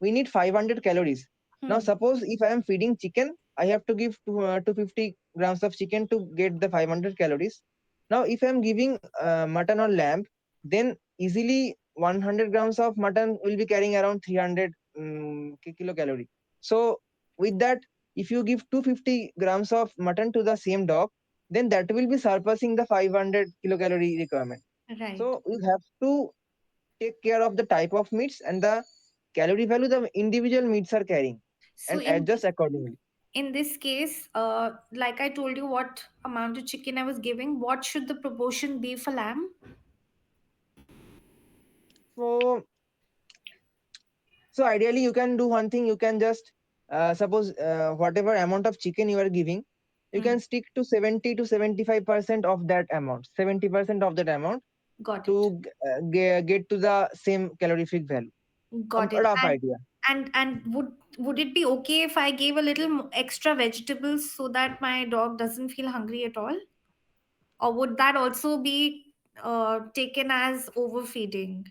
We need 500 calories. Now Hmm. suppose if I am feeding chicken, I have to give 250 grams of chicken to get the 500 calories. Now if I am giving mutton or lamb, then easily 100 grams of mutton will be carrying around 300 kilocalorie. So with that, if you give 250 grams of mutton to the same dog, then that will be surpassing the 500 kilocalorie requirement. Right. So you have to take care of the type of meats and the calorie value the individual meats are carrying, So and adjust accordingly. in this case, like I told you, what amount of chicken I was giving, what should the proportion be for lamb? So so ideally you can do one thing. You can just suppose whatever amount of chicken you are giving, you Hmm. can stick to 70 to 75% of that amount, 70% of that amount, Got it. to get to the same calorific value. Got A it. rough idea. And would it be okay if I gave a little extra vegetables so that my dog doesn't feel hungry at all? Or would that also be taken as overfeeding?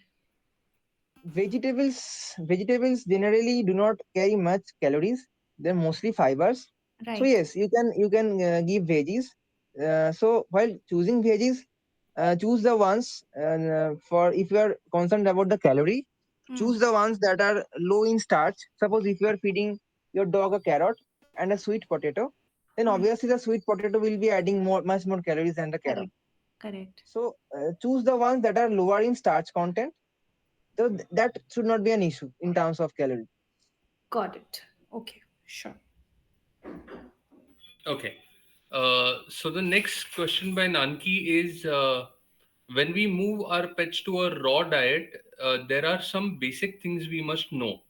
Vegetables generally do not carry much calories. They're mostly fibers. So Right. yes, you can give veggies. So while choosing veggies, choose the ones, for if you are concerned about the calorie, Hmm. choose the ones that are low in starch. Suppose if you are feeding your dog a carrot and a sweet potato, then Hmm. obviously the sweet potato will be adding much more calories than the carrot. Correct. Correct. So choose the ones that are lower in starch content, so that should not be an issue in terms of calorie. Got it. Okay. Sure. Okay. So the next question by Nanki is, when we move our pets to a raw diet, there are some basic things we must know,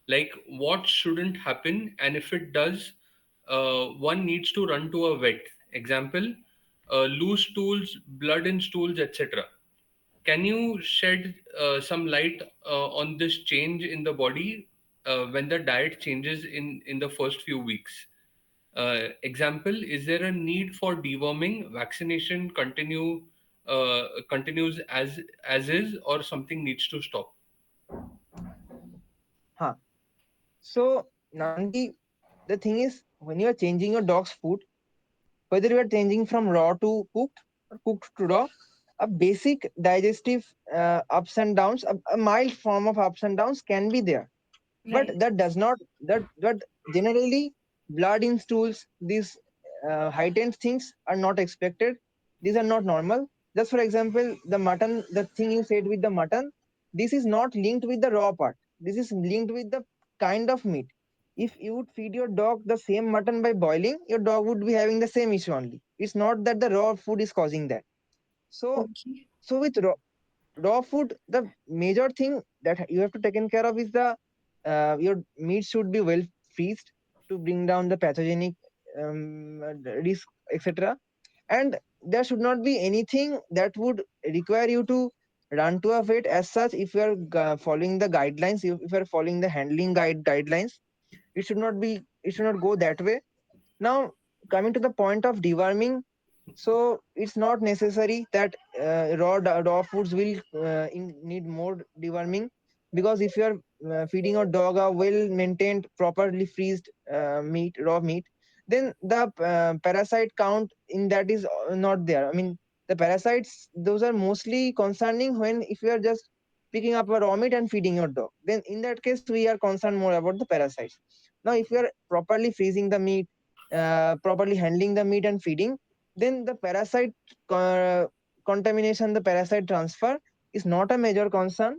like what shouldn't happen, and if it does, one needs to run to a vet. Example, loose stools, blood in stools, etc. Can you shed some light on this change in the body when the diet changes in the first few weeks? Example, is there a need for deworming, vaccination continues as is, or something needs to stop? Huh. So Nanki, the thing is, when you are changing your dog's food, whether you are changing from raw to cooked or cooked to raw, a basic digestive ups and downs, a mild form of ups and downs can be there, but Right. that does not, that generally blood in stools, these heightened things are not expected. These are not normal. Just for example, the mutton, the thing you said with the mutton, this is not linked with the raw part. This is linked with the kind of meat. If you would feed your dog the same mutton by boiling, your dog would be having the same issue only. It's not that the raw food is causing that. So Okay. so with raw food, the major thing that you have to taken care of is the your meat should be well freezed to bring down the pathogenic risk, etc. And there should not be anything that would require you to run to a vet as such. If you are following the guidelines, if you are following the handling guidelines, it should not be, it should not go that way. Now coming to the point of deworming, so it's not necessary that raw foods will need more deworming, because if you are feeding a dog a well maintained, properly freezed raw meat, then the parasite count in that is not there. I mean, the parasites, those are mostly concerning when if you are just picking up a raw meat and feeding your dog. Then in that case, we are concerned more about the parasites. Now, if you are properly freezing the meat, properly handling the meat and feeding, then the parasite uh, contamination, the parasite transfer is not a major concern.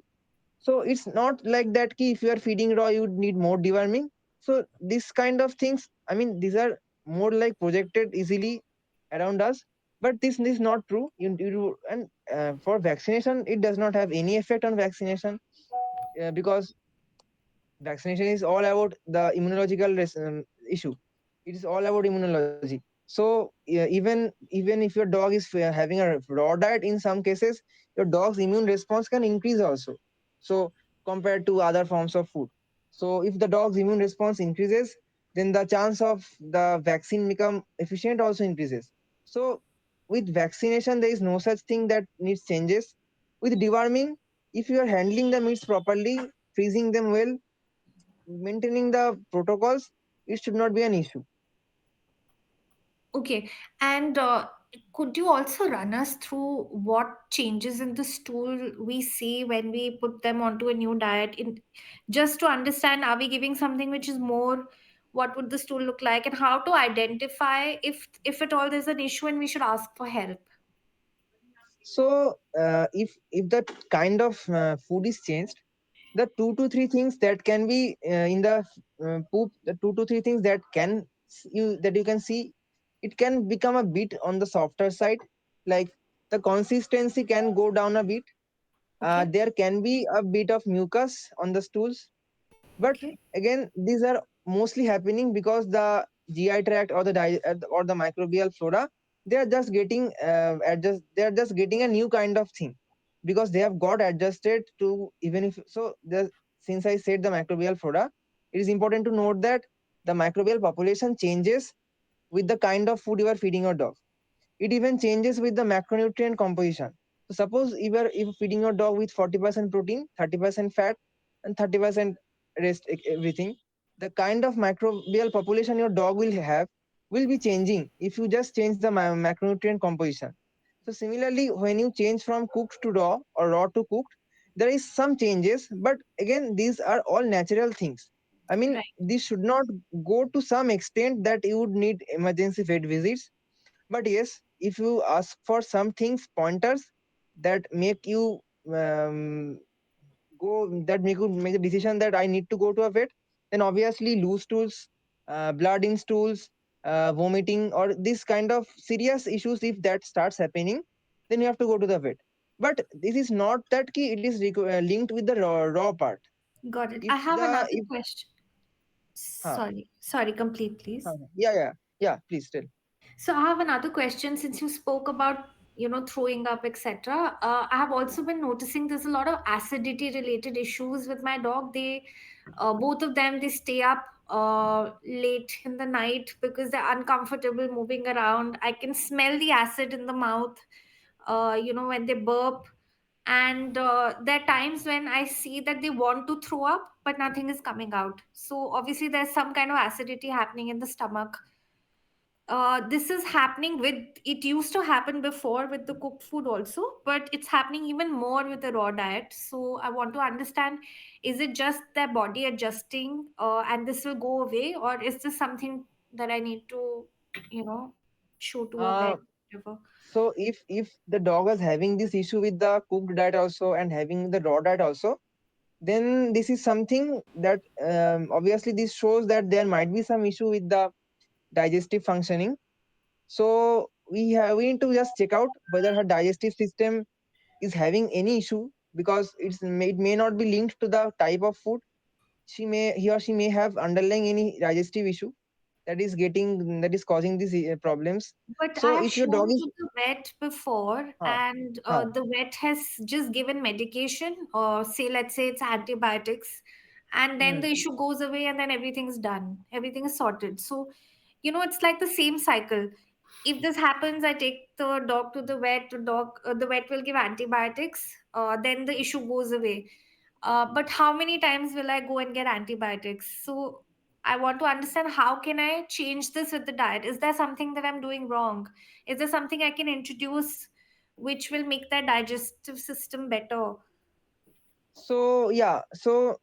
So it's not like that ki if you are feeding raw, you need more deworming. So this kind of things, I mean, these are more like projected easily around us, but this is not true. And for vaccination, it does not have any effect on vaccination, because vaccination is all about the immunological issue. It is all about immunology. So yeah, even if your dog is having a raw diet, in some cases your dog's immune response can increase also, so compared to other forms of food. So if the dog's immune response increases, then the chance of the vaccine become efficient also increases. So with vaccination, there is no such thing that needs changes. With deworming, if you are handling the meats properly, freezing them well, maintaining the protocols, it should not be an issue. Okay. And could you also run us through what changes in the stool we see when we put them onto a new diet? In just to understand, are we giving something which is more? What would the stool look like, and how to identify if at all there's an issue and we should ask for help? So, if that kind of food is changed, the 2 to 3 things that can be in the poop, the 2 to 3 things that you can see, it can become a bit on the softer side. Like the consistency can go down a bit. Okay. There can be a bit of mucus on the stools, but Okay. again, these are mostly happening because the GI tract or or the microbial flora, they are just getting adjust. They are just getting a new kind of thing because they have got adjusted to, even if so. Since I said the microbial flora, it is important to note that the microbial population changes with the kind of food you are feeding your dog. It even changes with the macronutrient composition. So suppose if feeding your dog with 40% protein, 30% fat, and 30% rest everything, the kind of microbial population your dog will have will be changing if you just change the macronutrient composition. So similarly, when you change from cooked to raw or raw to cooked, there is some changes, but again, these are all natural things. I mean, Right. this should not go to some extent that you would need emergency vet visits, but yes, if you ask for some things, pointers that make you um, that make you make the decision that I need to go to a vet, then obviously loose stools, blood in stools, vomiting, or this kind of serious issues, if that starts happening, then you have to go to the vet. But this is not that key, it is linked with the raw part. Got it. I If have the another if question. huh, Sorry, complete, please. yeah, please tell. So I have another question since you spoke about, throwing up, etc. I have also been noticing there's a lot of acidity related issues with my dog. Both of them, they stay up late in the night because they're uncomfortable moving around. I can smell the acid in the mouth, when they burp. And there are times when I see that they want to throw up, but nothing is coming out. So obviously there's some kind of acidity happening in the stomach. This is happening with, it used to happen before with the cooked food also, but it's happening even more with the raw diet. So I want to understand, is it just their body adjusting, and this will go away, or is this something that I need to, you know show to a Uh, vet, whatever? So if the dog is having this issue with the cooked diet also and having the raw diet also, then this is something that obviously this shows that there might be some issue with the digestive functioning. So we need to just check out whether her digestive system is having any issue, because it may not be linked to the type of food. He or she may have underlying any digestive issue that is causing these problems. But I So have if your dog shown is to the vet before, huh, and huh, the vet has just given medication, or say, let's say it's antibiotics, and then hmm. the issue goes away, and then everything's done, everything is sorted. So, it's like the same cycle. If this happens, I take the dog to the vet. The vet will give antibiotics. Then the issue goes away. But how many times will I go and get antibiotics? So I want to understand, how can I change this with the diet? Is there something that I'm doing wrong? Is there something I can introduce which will make their digestive system better? So yeah, so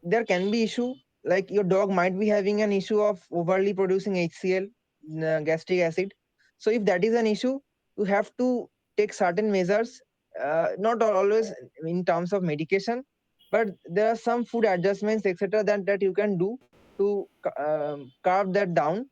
there can be issue, like your dog might be having an issue of overly producing HCl, gastric acid. So if that is an issue, you have to take certain measures, not always in terms of medication, but there are some food adjustments, etc., that you can do to carve that down.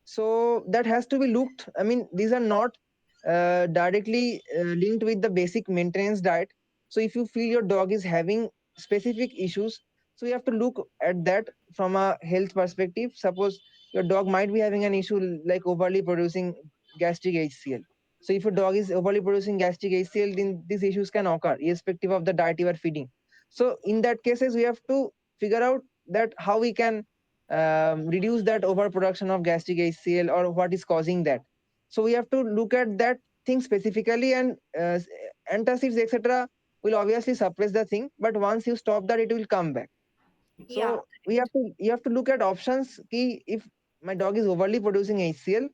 So that has to be looked. I mean, these are not directly linked with the basic maintenance diet. So if you feel your dog is having specific issues, so you have to look at that from a health perspective. Suppose your dog might be having an issue like overly producing gastric HCl. So if your dog is overly producing gastric HCl, then these issues can occur irrespective of the diet you are feeding. So in that cases, we have to figure out that how we can reduce that overproduction of gastric HCl, or what is causing that. So we have to look at that thing specifically, and antacids etc will obviously suppress the thing, but once you stop that it will come back. Yeah. So you have to look at options ki if my dog is overly producing HCl,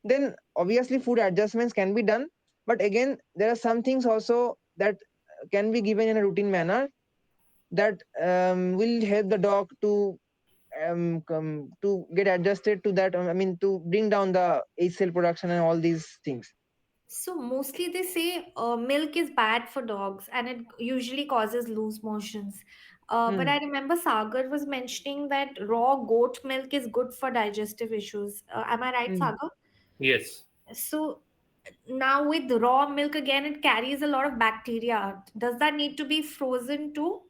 then obviously food adjustments can be done. But again, there are some things also that can be given in a routine manner that will help the dog to get adjusted to that. I mean, to bring down the HCl production and all these things. So mostly they say milk is bad for dogs and it usually causes loose motions. But Hmm. I remember Sagar was mentioning that raw goat milk is good for digestive issues. Am I right, Hmm. Sagar? Yes. So now with raw milk again, it carries a lot of bacteria. Does that need to be frozen too?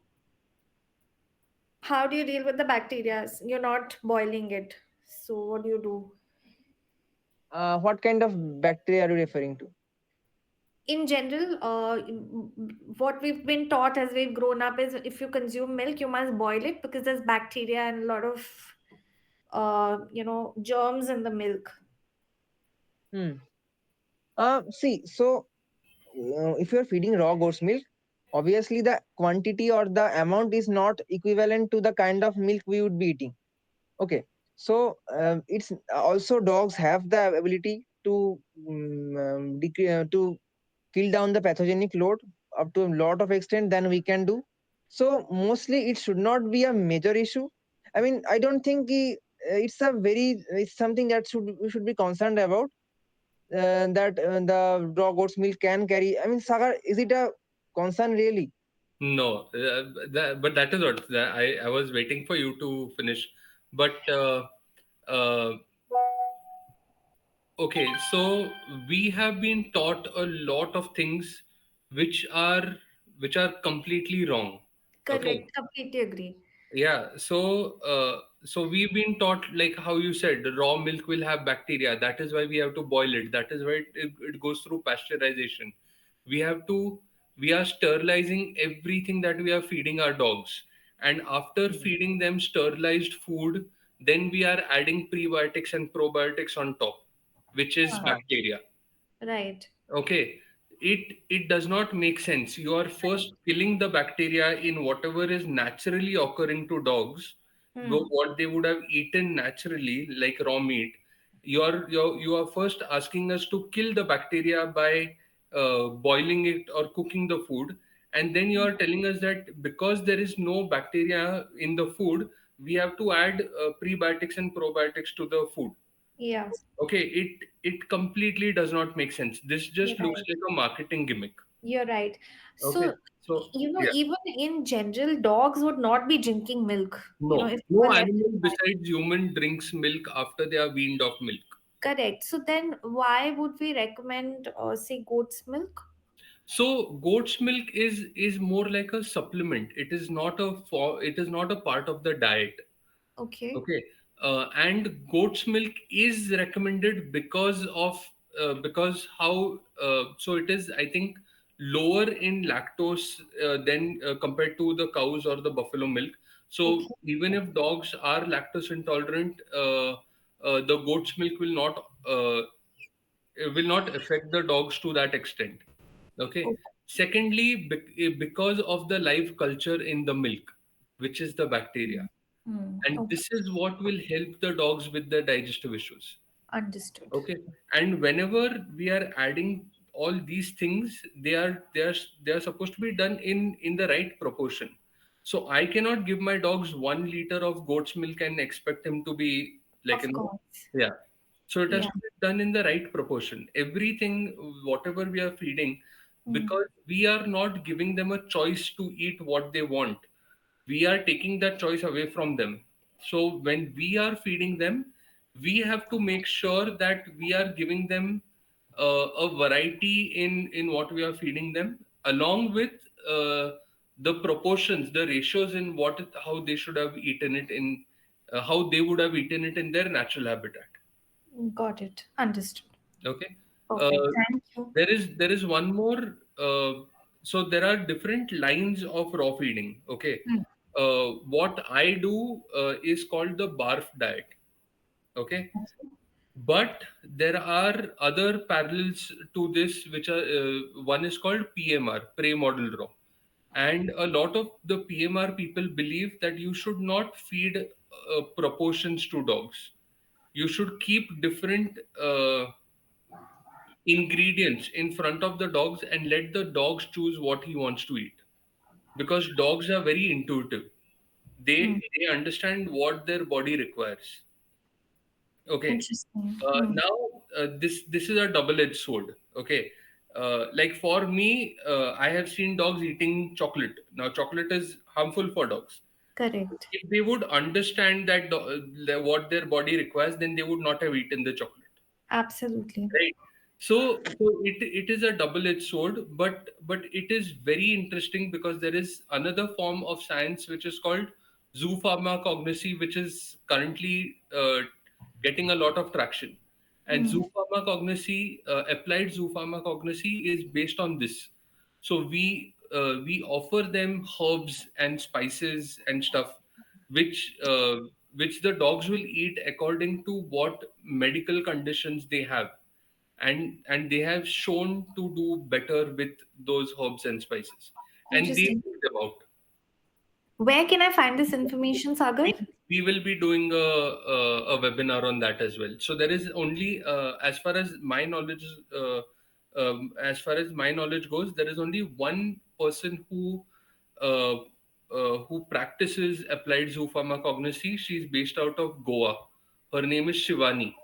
How do you deal with the bacteria? You're not boiling it. So what do you do? What kind of bacteria are you referring to? In general, what we've been taught as we've grown up is if you consume milk, you must boil it because there's bacteria and a lot of, germs in the milk. Hmm. See, so if you're feeding raw goat's milk, obviously the quantity or the amount is not equivalent to the kind of milk we would be eating. Okay, so it's also dogs have the ability to to kill down the pathogenic load up to a lot of extent than we can do. So mostly it should not be a major issue. I mean, I don't think it's something that we should be concerned about. That the raw goat's milk can carry. I mean, Sagar, is it a concern really? No, but that is what I was waiting for you to finish. But uh, okay, so we have been taught a lot of things which are which are completely wrong. Okay. Correct. Completely agree. Yeah, so we've been taught, like how you said, raw milk will have bacteria. That is why we have to boil it. That is why it goes through pasteurization. We have to we are sterilizing everything that we are feeding our dogs. And after Hmm. feeding them sterilized food, then we are adding prebiotics and probiotics on top, which is Huh. Huh. bacteria. Right. Okay, it does not make sense. You are first killing the bacteria in whatever is naturally occurring to dogs, Hmm. what they would have eaten naturally, like raw meat. You are first asking us to kill the bacteria by boiling it or cooking the food, and then you are telling us that because there is no bacteria in the food, we have to add prebiotics and probiotics to the food. Yeah. Okay, it completely does not make sense. This You're just looks right. like a marketing gimmick. You're right. Okay, So, so yeah, even in general, dogs would not be drinking milk, no, if they no were left animal behind. besides human drinks milk after they are weaned off milk. Correct. So then why would we recommend, say, goat's milk? So goat's milk is more like a supplement. It is not a part of the diet. Okay. Okay, and goat's milk is recommended because how so it is, I think, lower in lactose than compared to the cows or the buffalo milk. So Okay. even if dogs are lactose intolerant, the goat's milk will not affect the dogs to that extent. Okay. Okay. Secondly, because of the live culture in the milk, which is the bacteria, Hmm. and Okay. this is what will help the dogs with their digestive issues. Understood. Okay, and whenever we are adding all these things, they are supposed to be done in the right proportion. So I cannot give my dogs 1 liter of goat's milk and expect him to be like, Of course. yeah. So it has Yeah. to be done in the right proportion. Everything, whatever we are feeding, Hmm. because we are not giving them a choice to eat what they want, we are taking that choice away from them. So when we are feeding them, we have to make sure that we are giving them a variety in what we are feeding them, along with the proportions, the ratios in how they should have eaten it in how they would have eaten it in their natural habitat. Got it. Understood. Okay. Perfect. uh, Thank you. there is one more. So there are different lines of raw feeding. Okay. Hmm. What I do is called the barf diet. Okay. But there are other parallels to this, which are one is called PMR, prey model raw. And a lot of the PMR people believe that you should not feed proportions to dogs. You should keep different ingredients in front of the dogs and let the dogs choose what he wants to eat, because dogs are very intuitive. They understand what their body requires. Okay. Interesting. Now, this is a double-edged sword. Okay. Like for me, I have seen dogs eating chocolate. Now, chocolate is harmful for dogs. Correct. If they would understand that what their body requires, then they would not have eaten the chocolate. Absolutely. Right. So it is a double-edged sword, but it is very interesting because there is another form of science which is called zoopharmacognosy, which is currently getting a lot of traction. And zoopharmacognosy, applied zoopharmacognosy, is based on this. So we offer them herbs and spices and stuff, which which the dogs will eat according to what medical conditions they have, and they have shown to do better with those herbs and spices, and they Interesting. put them out. Where can I find this information, Sagar? We will be doing a webinar on that as well. So there is only, as far as my knowledge, as far as my knowledge goes, there is only one person uh, who practices applied zoopharmacognosy. She's based out of Goa. Her name is Shivani,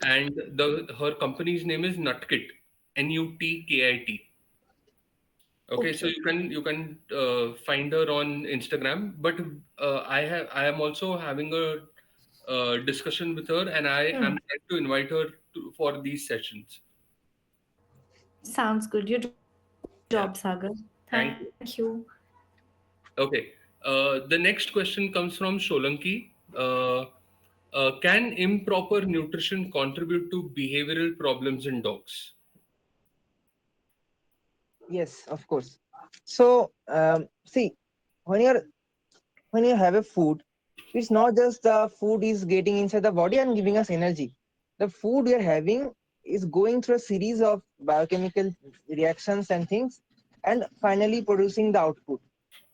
and the her company's name is Nutkit, Nutkit. Okay, so Okay. you can find her on Instagram, but I am also having a discussion with her, and I am Hmm. trying to invite her for these sessions. Sounds good. Your job, Sagar. Yeah, Thank you. thank you. Okay, the next question comes from Solanki. Can improper nutrition contribute to behavioral problems in dogs? Yes, of course. So, see, when you're when you have a food, it's not just the food is getting inside the body and giving us energy. The food we are having is going through a series of biochemical reactions and things, and finally producing the output.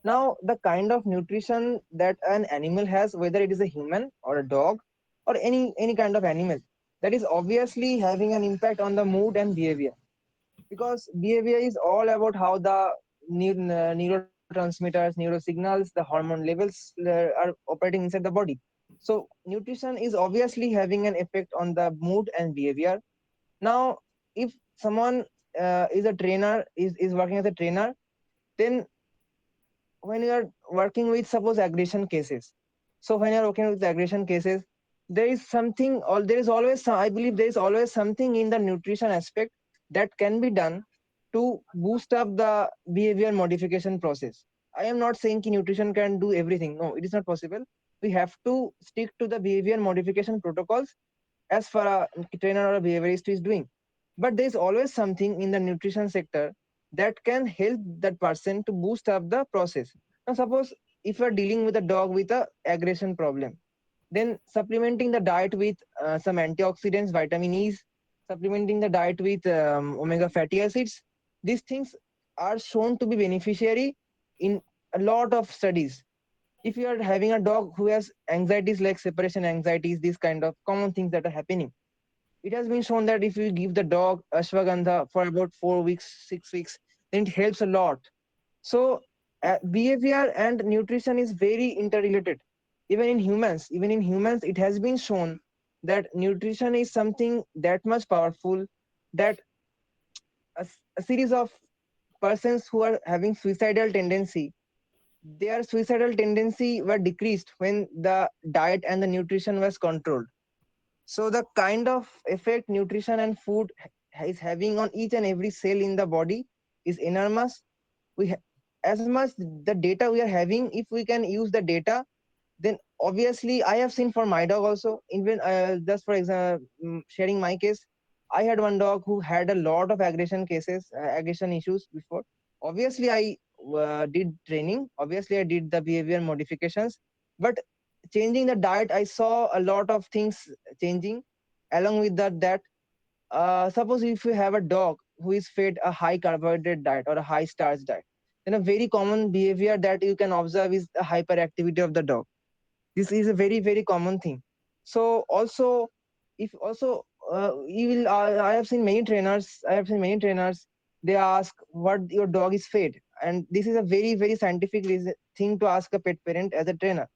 Now, the kind of nutrition that an animal has, whether it is a human or a dog or any kind of animal, that is obviously having an impact on the mood and behavior, because behavior is all about how the neurotransmitters, neurosignals, the hormone levels are operating inside the body. So nutrition is obviously having an effect on the mood and behavior. Now, if someone is a trainer, is working as a trainer, then when you are working with, suppose, aggression cases, so when you are working with aggression cases, there is something, or there is always I believe there is always something in the nutrition aspect that can be done to boost up the behavior modification process. I am not saying ki nutrition can do everything. No, it is not possible. We have to stick to the behavior modification protocols as far a trainer or a behaviorist is doing. But there is always something in the nutrition sector that can help that person to boost up the process. Now, suppose if you are dealing with a dog with a aggression problem, then supplementing the diet with some antioxidants, vitamin E's, supplementing the diet with omega fatty acids, these things are shown to be beneficiary in a lot of studies. If you are having a dog who has anxieties like separation anxieties, these kind of common things that are happening, it has been shown that if you give the dog ashwagandha for about 4 weeks, 6 weeks, then it helps a lot. So behavior and nutrition is very interrelated. Even in humans, it has been shown that nutrition is something that much powerful, that a series of persons who are having suicidal tendency, their suicidal tendency were decreased when the diet and the nutrition was controlled. So the kind of effect nutrition and food is having on each and every cell in the body is enormous. As much the data we are having, if we can use the data, then obviously I have seen for my dog also. Even just for example, sharing my case, I had one dog who had a lot of aggression cases, aggression issues before. Obviously, I did training. Obviously, I did the behavior modifications, but changing the diet, I saw a lot of things changing. along with that, suppose if you have a dog who is fed a high carbohydrate diet or a high starch diet, then a very common behavior that you can observe is the hyperactivity of the dog. This is a very common thing. So also, if also you will I have seen many trainers, they ask what your dog is fed, and this is a very scientific thing to ask a pet parent as a trainer,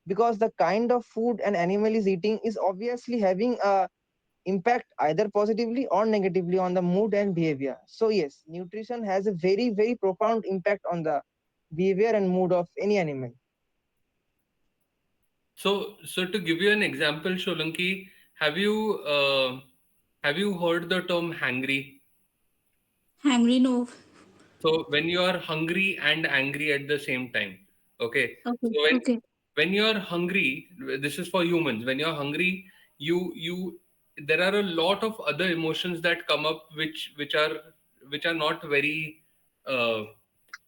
because the kind of food an animal is eating is obviously having a impact either positively or negatively on the mood and behavior. So yes, nutrition has a very profound impact on the behavior and mood of any animal. So to give you an example, Sholanki, have you uh, have you heard the term hangry? Hungry, no. So when you are hungry and angry at the same time, okay. Okay, So okay. when you are hungry, this is for humans. When you're hungry, you there are a lot of other emotions that come up, which are not very. Uh,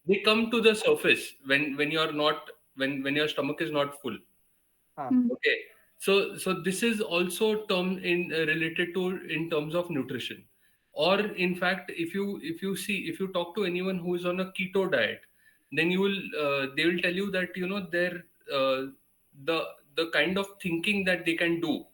they come to the surface when you're not when your stomach is not full. Huh. Mm. Okay, so this is also term in related to in terms of nutrition, or in fact, if you talk to anyone who is on a keto diet, then they will tell you that their uh, the the kind of thinking that they can do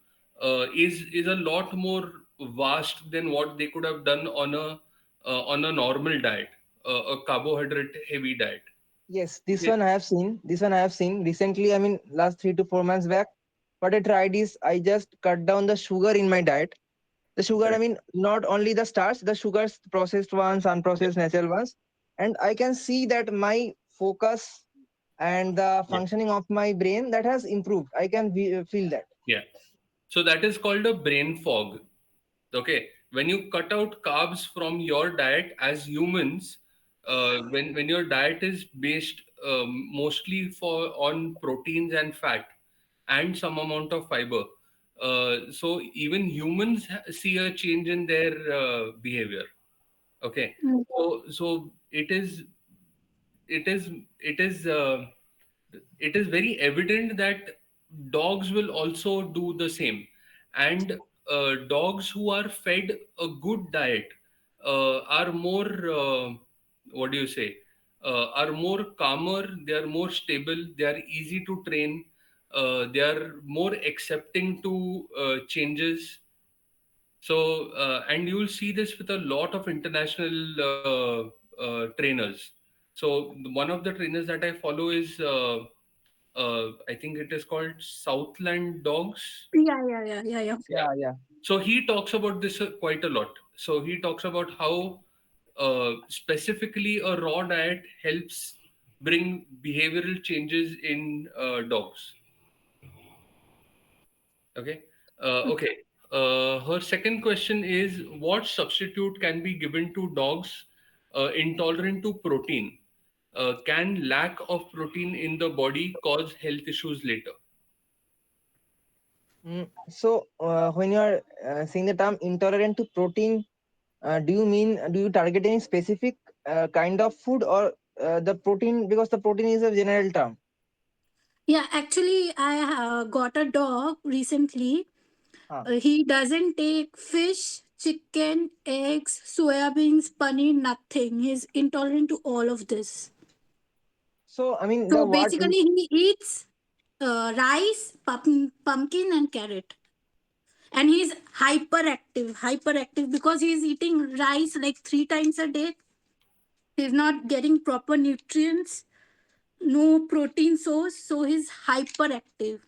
is a lot more vast than what they could have done on a normal diet, a carbohydrate heavy diet. Yes, this Okay. one I have seen. This one I have seen recently. I mean, last 3 to 4 months back. What I tried is I just cut down the sugar in my diet. The sugar, I Correct. mean, not only the starch, the sugars, processed ones, Yeah. unprocessed, natural ones, and I can see that my focus and the Yeah. functioning of my brain that has improved. I can feel that. Yeah. So that is called a brain fog. Okay. When you cut out carbs from your diet as humans, when your diet is based mostly for on proteins and fat and some amount of fiber, so even humans see a change in their behavior. Okay. Mm. So it is it is it is very evident that dogs will also do the same, and dogs who are fed a good diet are more what do you say are more calmer, they are more stable, they are easy to train, they are more accepting to changes. So, and you will see this with a lot of international trainers. So, one of the trainers that I follow is, I think it is called Southland Dogs. Yeah. Yeah. Yeah, yeah. So he talks about this quite a lot. So he talks about how specifically a raw diet helps bring behavioral changes in dogs. Okay. Okay. Okay. Her second question is, what substitute can be given to dogs intolerant to protein? Can lack of protein in the body cause health issues later? So, when you are saying the term intolerant to protein, do you target any specific kind of food, or the protein, because the protein is a general term? Yeah, actually, I got a dog recently. Huh. He doesn't take fish, chicken, eggs, soybeans, paneer, nothing. He's intolerant to all of this. So, I mean, the So what basically, he eats rice, pumpkin, and carrot. And he's hyperactive because he's eating rice like 3 times a day. He's not getting proper nutrients, no protein source, so he's hyperactive.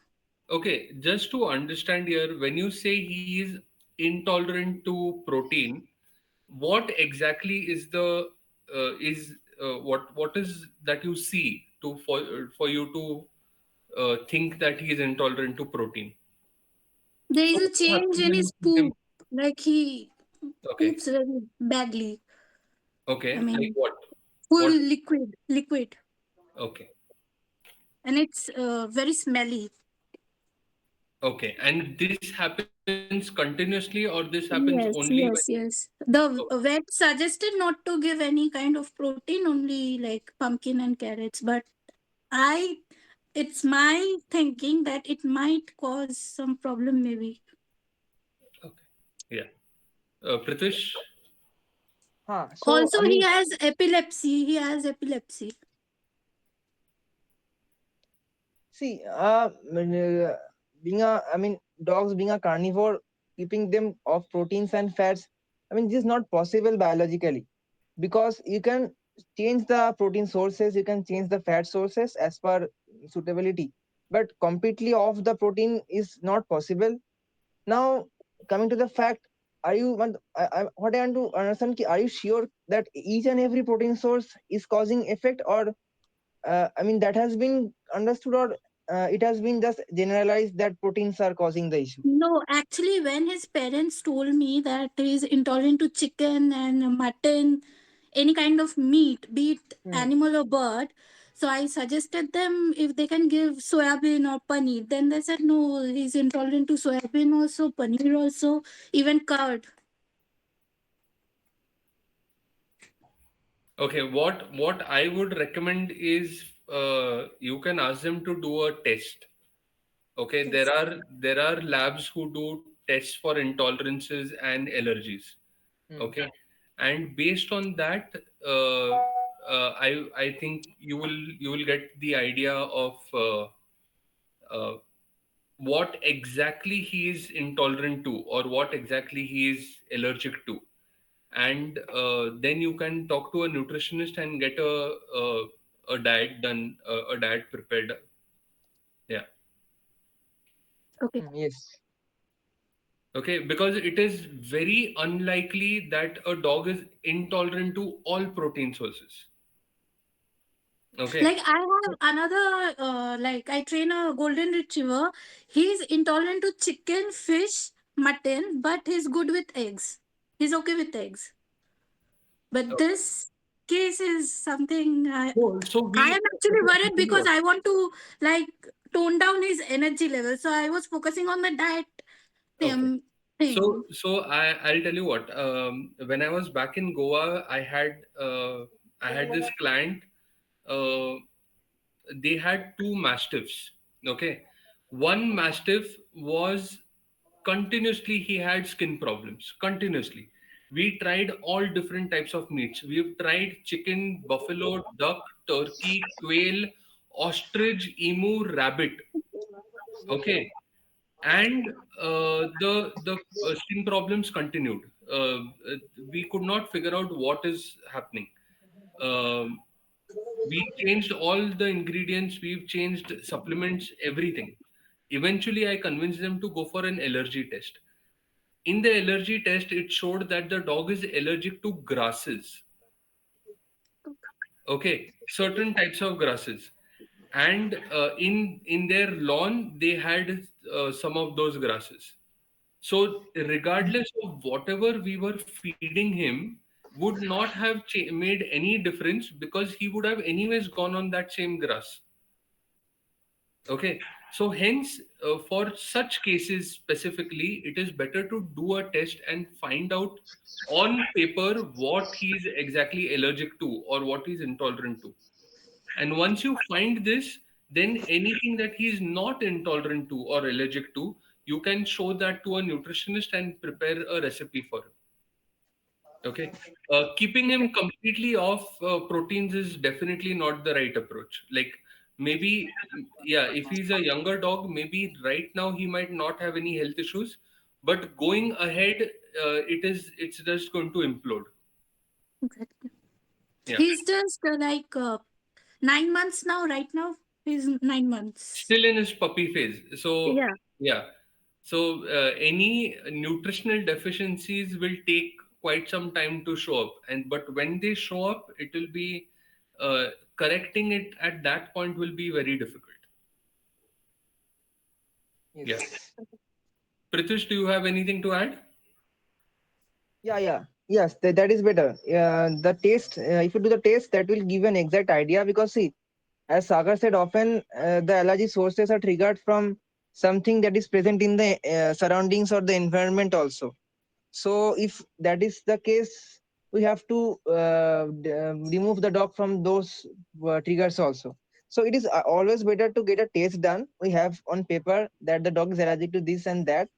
Okay, just to understand here, when you say he is intolerant to protein, what exactly is the what is that you see to for you to think that he is intolerant to protein? There So is a what change happens in when you his feed him? poop. Like he Okay, poops very badly. I okay, like mean, what? full What? liquid, Okay, and it's very smelly. okay, and this happens continuously, or this happens only Yes, when he? yes, yes. The vet suggested not to give any kind of protein, only like pumpkin and carrots. But I, it's my thinking that it might cause some problem, maybe. Okay. Yeah. Prithvish. So I Also, he mean, has epilepsy. He has epilepsy. see, being a, I mean, dogs being a carnivore, keeping them off proteins and fats, I mean, this is not possible biologically, because you can change the protein sources, you can change the fat sources as per suitability, but completely off the protein is not possible. Now, coming to the fact, are you what I want to understand, are you sure that each and every protein source is causing effect, or I mean, that has been understood, or it has been just generalized that proteins are causing the issue? No, actually, when his parents told me that he is intolerant to chicken and mutton, any kind of meat, be it Hmm. animal or bird, so I suggested them if they can give soybean or paneer. Then they said no, he's intolerant to soybean also, paneer also, even curd. Okay, what I would recommend is you can ask them to do a test. Okay, Yes. there are labs who do tests for intolerances and allergies. Hmm. Okay, and based on that, I think you will get the idea of uh, what exactly he is intolerant to or what exactly he is allergic to, and then you can talk to a nutritionist and get a diet done, a diet prepared. Yeah. Okay. Yes. Okay, because it is very unlikely that a dog is intolerant to all protein sources. Okay. Like I have another, like I train a golden retriever. He's intolerant to chicken, fish, mutton, but he's good with eggs. He's okay with eggs. But Okay. this case is something So I am we actually okay, worried because I want to like tone down his energy level. So I was focusing on the diet okay. thing. So I'll tell you what. When I was back in Goa, I had this client. Uh, they had two mastiffs. Okay, one mastiff was continuously, he had skin problems continuously. We tried all different types of meats. We've tried chicken, buffalo, duck, turkey, quail, ostrich, emu, rabbit. Okay, and the skin problems continued. We could not figure out what is happening. Um, we changed all the ingredients, we've changed supplements, everything. Eventually I convinced them to go for an allergy test. In the allergy test, it showed that the dog is allergic to grasses. Okay, certain types of grasses, and in their lawn they had some of those grasses. So regardless of whatever we were feeding him, would not have made any difference because he would have anyways gone on that same grass. Okay, so hence, for such cases specifically, it is better to do a test and find out on paper what he's exactly allergic to or what he's intolerant to. And once you find this, then anything that he's not intolerant to or allergic to, you can show that to a nutritionist and prepare a recipe for him. Okay. Keeping him completely off proteins is definitely not the right approach. Like maybe, yeah, if he's a younger dog, maybe right now he might not have any health issues, but going ahead, it's just going to implode. Exactly. Yeah. He's just 9 months now. Right now, he's 9 months. Still in his puppy phase. So, Yeah. yeah. So, any nutritional deficiencies will take quite some time to show up. And but when they show up, it will be correcting it at that point will be very difficult. Yeah. Yes. Pritush, do you have anything to add? Yeah. Yes, that is better. The taste, if you do the taste, that will give an exact idea, because see, as Sagar said, often the allergy sources are triggered from something that is present in the surroundings or the environment also. So if that is the case, we have to remove the dog from those triggers also. So it is always better to get a test done. We have on paper that the dog is allergic to this and that.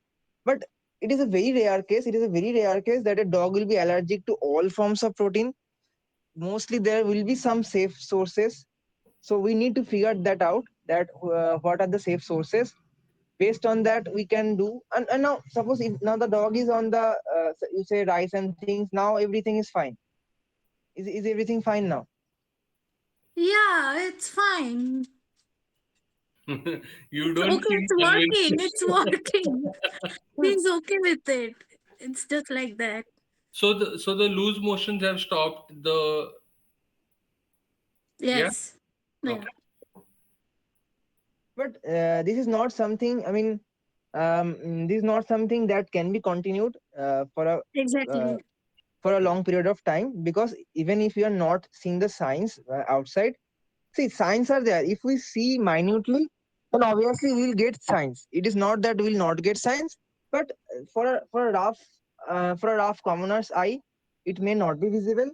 But it is a very rare case. It is a very rare case that a dog will be allergic to all forms of protein. Mostly there will be some safe sources. So we need to figure that out. That what are the safe sources? Based on that, we can do. And now, suppose if now the dog is on the you say rice and things. Now everything is fine. Is everything fine now? Yeah, it's fine. You It's don't okay. seem It's working. It's working. convinced. He's okay with it. It's just like that. So the loose motions have stopped. The Yeah. Yes. Yeah. Okay. But this is not something. I mean, this is not something that can be continued uh, Exactly. for a long period of time, because even if you are not seeing the signs outside, see, signs are there. If we see minutely, then obviously we'll get signs. It is not that we'll not get signs, but for a rough commoner's eye, it may not be visible.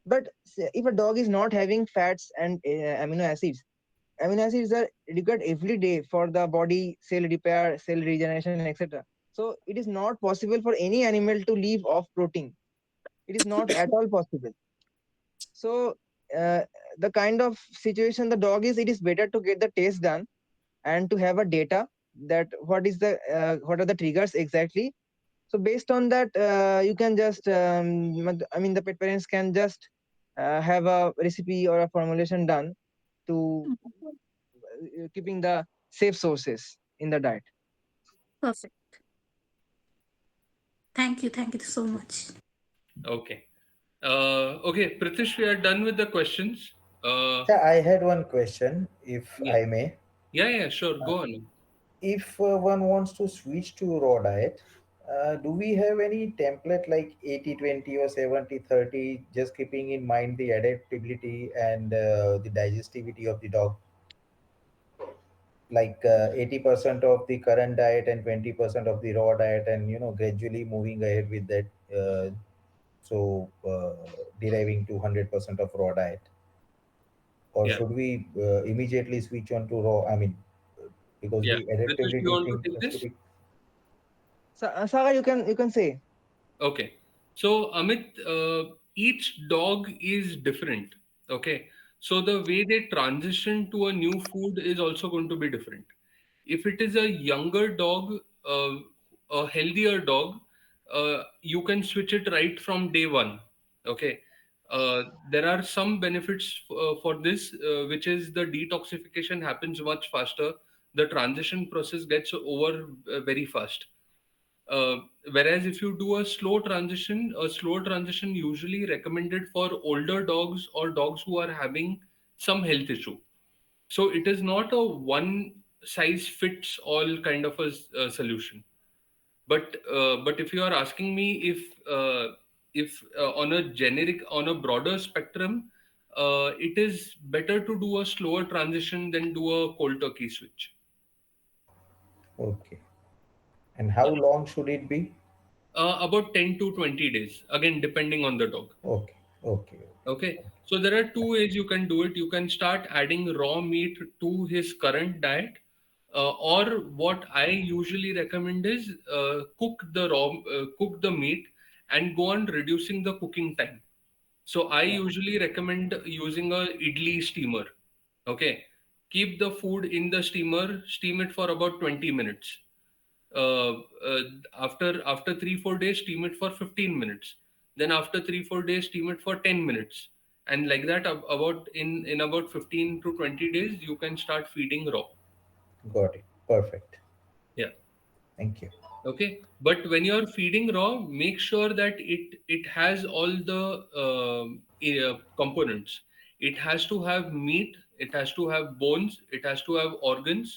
But if a dog is not having fats and amino acids are required every day for the body cell repair, cell regeneration, etc. So it is not possible for any animal to live off protein. It is not at all possible. So uh, the kind of situation the dog is, it is better to get the test done and to have a data that what are the triggers exactly. So based on that, you can just I mean the pet parents can just have a recipe or a formulation done to keeping the safe sources in the diet. Perfect. Thank you. Thank you so much. Okay. Okay, Pritish, we are done with the questions. Yeah, I had one question, if Yeah. I may. Yeah, yeah, sure. Go on. If one wants to switch to raw diet, do we have any template like 80-20 or 70-30, just keeping in mind the adaptability and the digestivity of the dog? Like 80% of the current diet and 20% of the raw diet, and gradually moving ahead with that, so deriving to 100% of raw diet, or Yeah. should we immediately switch on to raw? I mean, because Yeah. the Pritish, you adaptability want to thing take has to this? be. So, Saga, you can say. Okay. So, Amit, each dog is different. Okay. So, the way they transition to a new food is also going to be different. If it is a younger dog, a healthier dog, you can switch it right from day one. Okay. There are some benefits for this, which is the detoxification happens much faster. The transition process gets over very fast. uh, Whereas if you do a slow transition usually recommended for older dogs or dogs who are having some health issue. So it is not a one size fits all kind of a solution. But if you are asking me if on a broader spectrum, it is better to do a slower transition than do a cold turkey switch. Okay. And how long should it be? About 10 to 20 days, again depending on the dog. Okay, okay, Okay, so there are two ways you can do it. You can start adding raw meat to his current diet, or what I usually recommend is cook the meat and go on reducing the cooking time. So I usually recommend using a idli steamer. Okay, keep the food in the steamer, steam it for about 20 minutes. uh, uh, after 3-4 days steam it for 15 minutes, then after 3-4 days steam it for 10 minutes, and like that about in about 15 to 20 days you can start feeding raw. got it. Perfect. Yeah. Thank you. Okay, but when you're feeding raw, make sure that it has all the components. It has to have meat, it has to have bones, it has to have organs,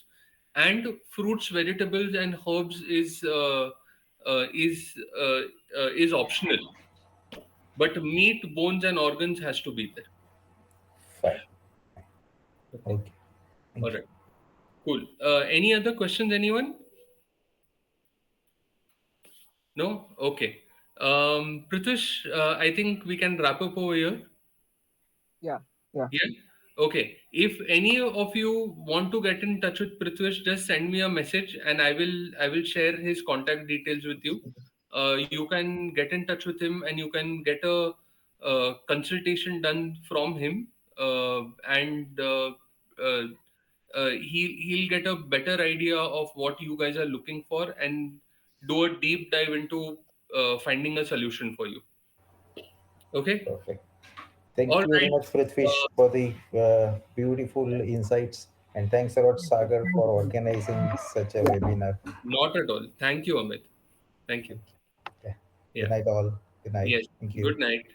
and fruits, vegetables, and herbs uh, is uh, is optional. But meat, bones, and organs has to be there. Fine. Okay. Okay. All Thank you. right. Cool. Any other questions, anyone? No? Okay. Prithvish, I think we can wrap up over here. Yeah, yeah. Yeah. Okay. If any of you want to get in touch with Prithvish, just send me a message and I will share his contact details with you. You can get in touch with him and you can get a, consultation done from him, and he'll get a better idea of what you guys are looking for and do a deep dive into finding a solution for you. Okay. Perfect. Thank All you very right. much, Prithvish, Uh, for the beautiful insights. And thanks a lot, Sagar, for organizing such a webinar. Not at all. Thank you, Amit. Thank you. Thank you. Yeah. Good Yeah. night, all. Good night. Yes. Thank you. Good night.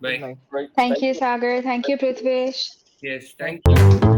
Good Bye. night. Right. Thank Thank you, you. Sagar. Thank you, Prithvish. Yes. Thank Thank you.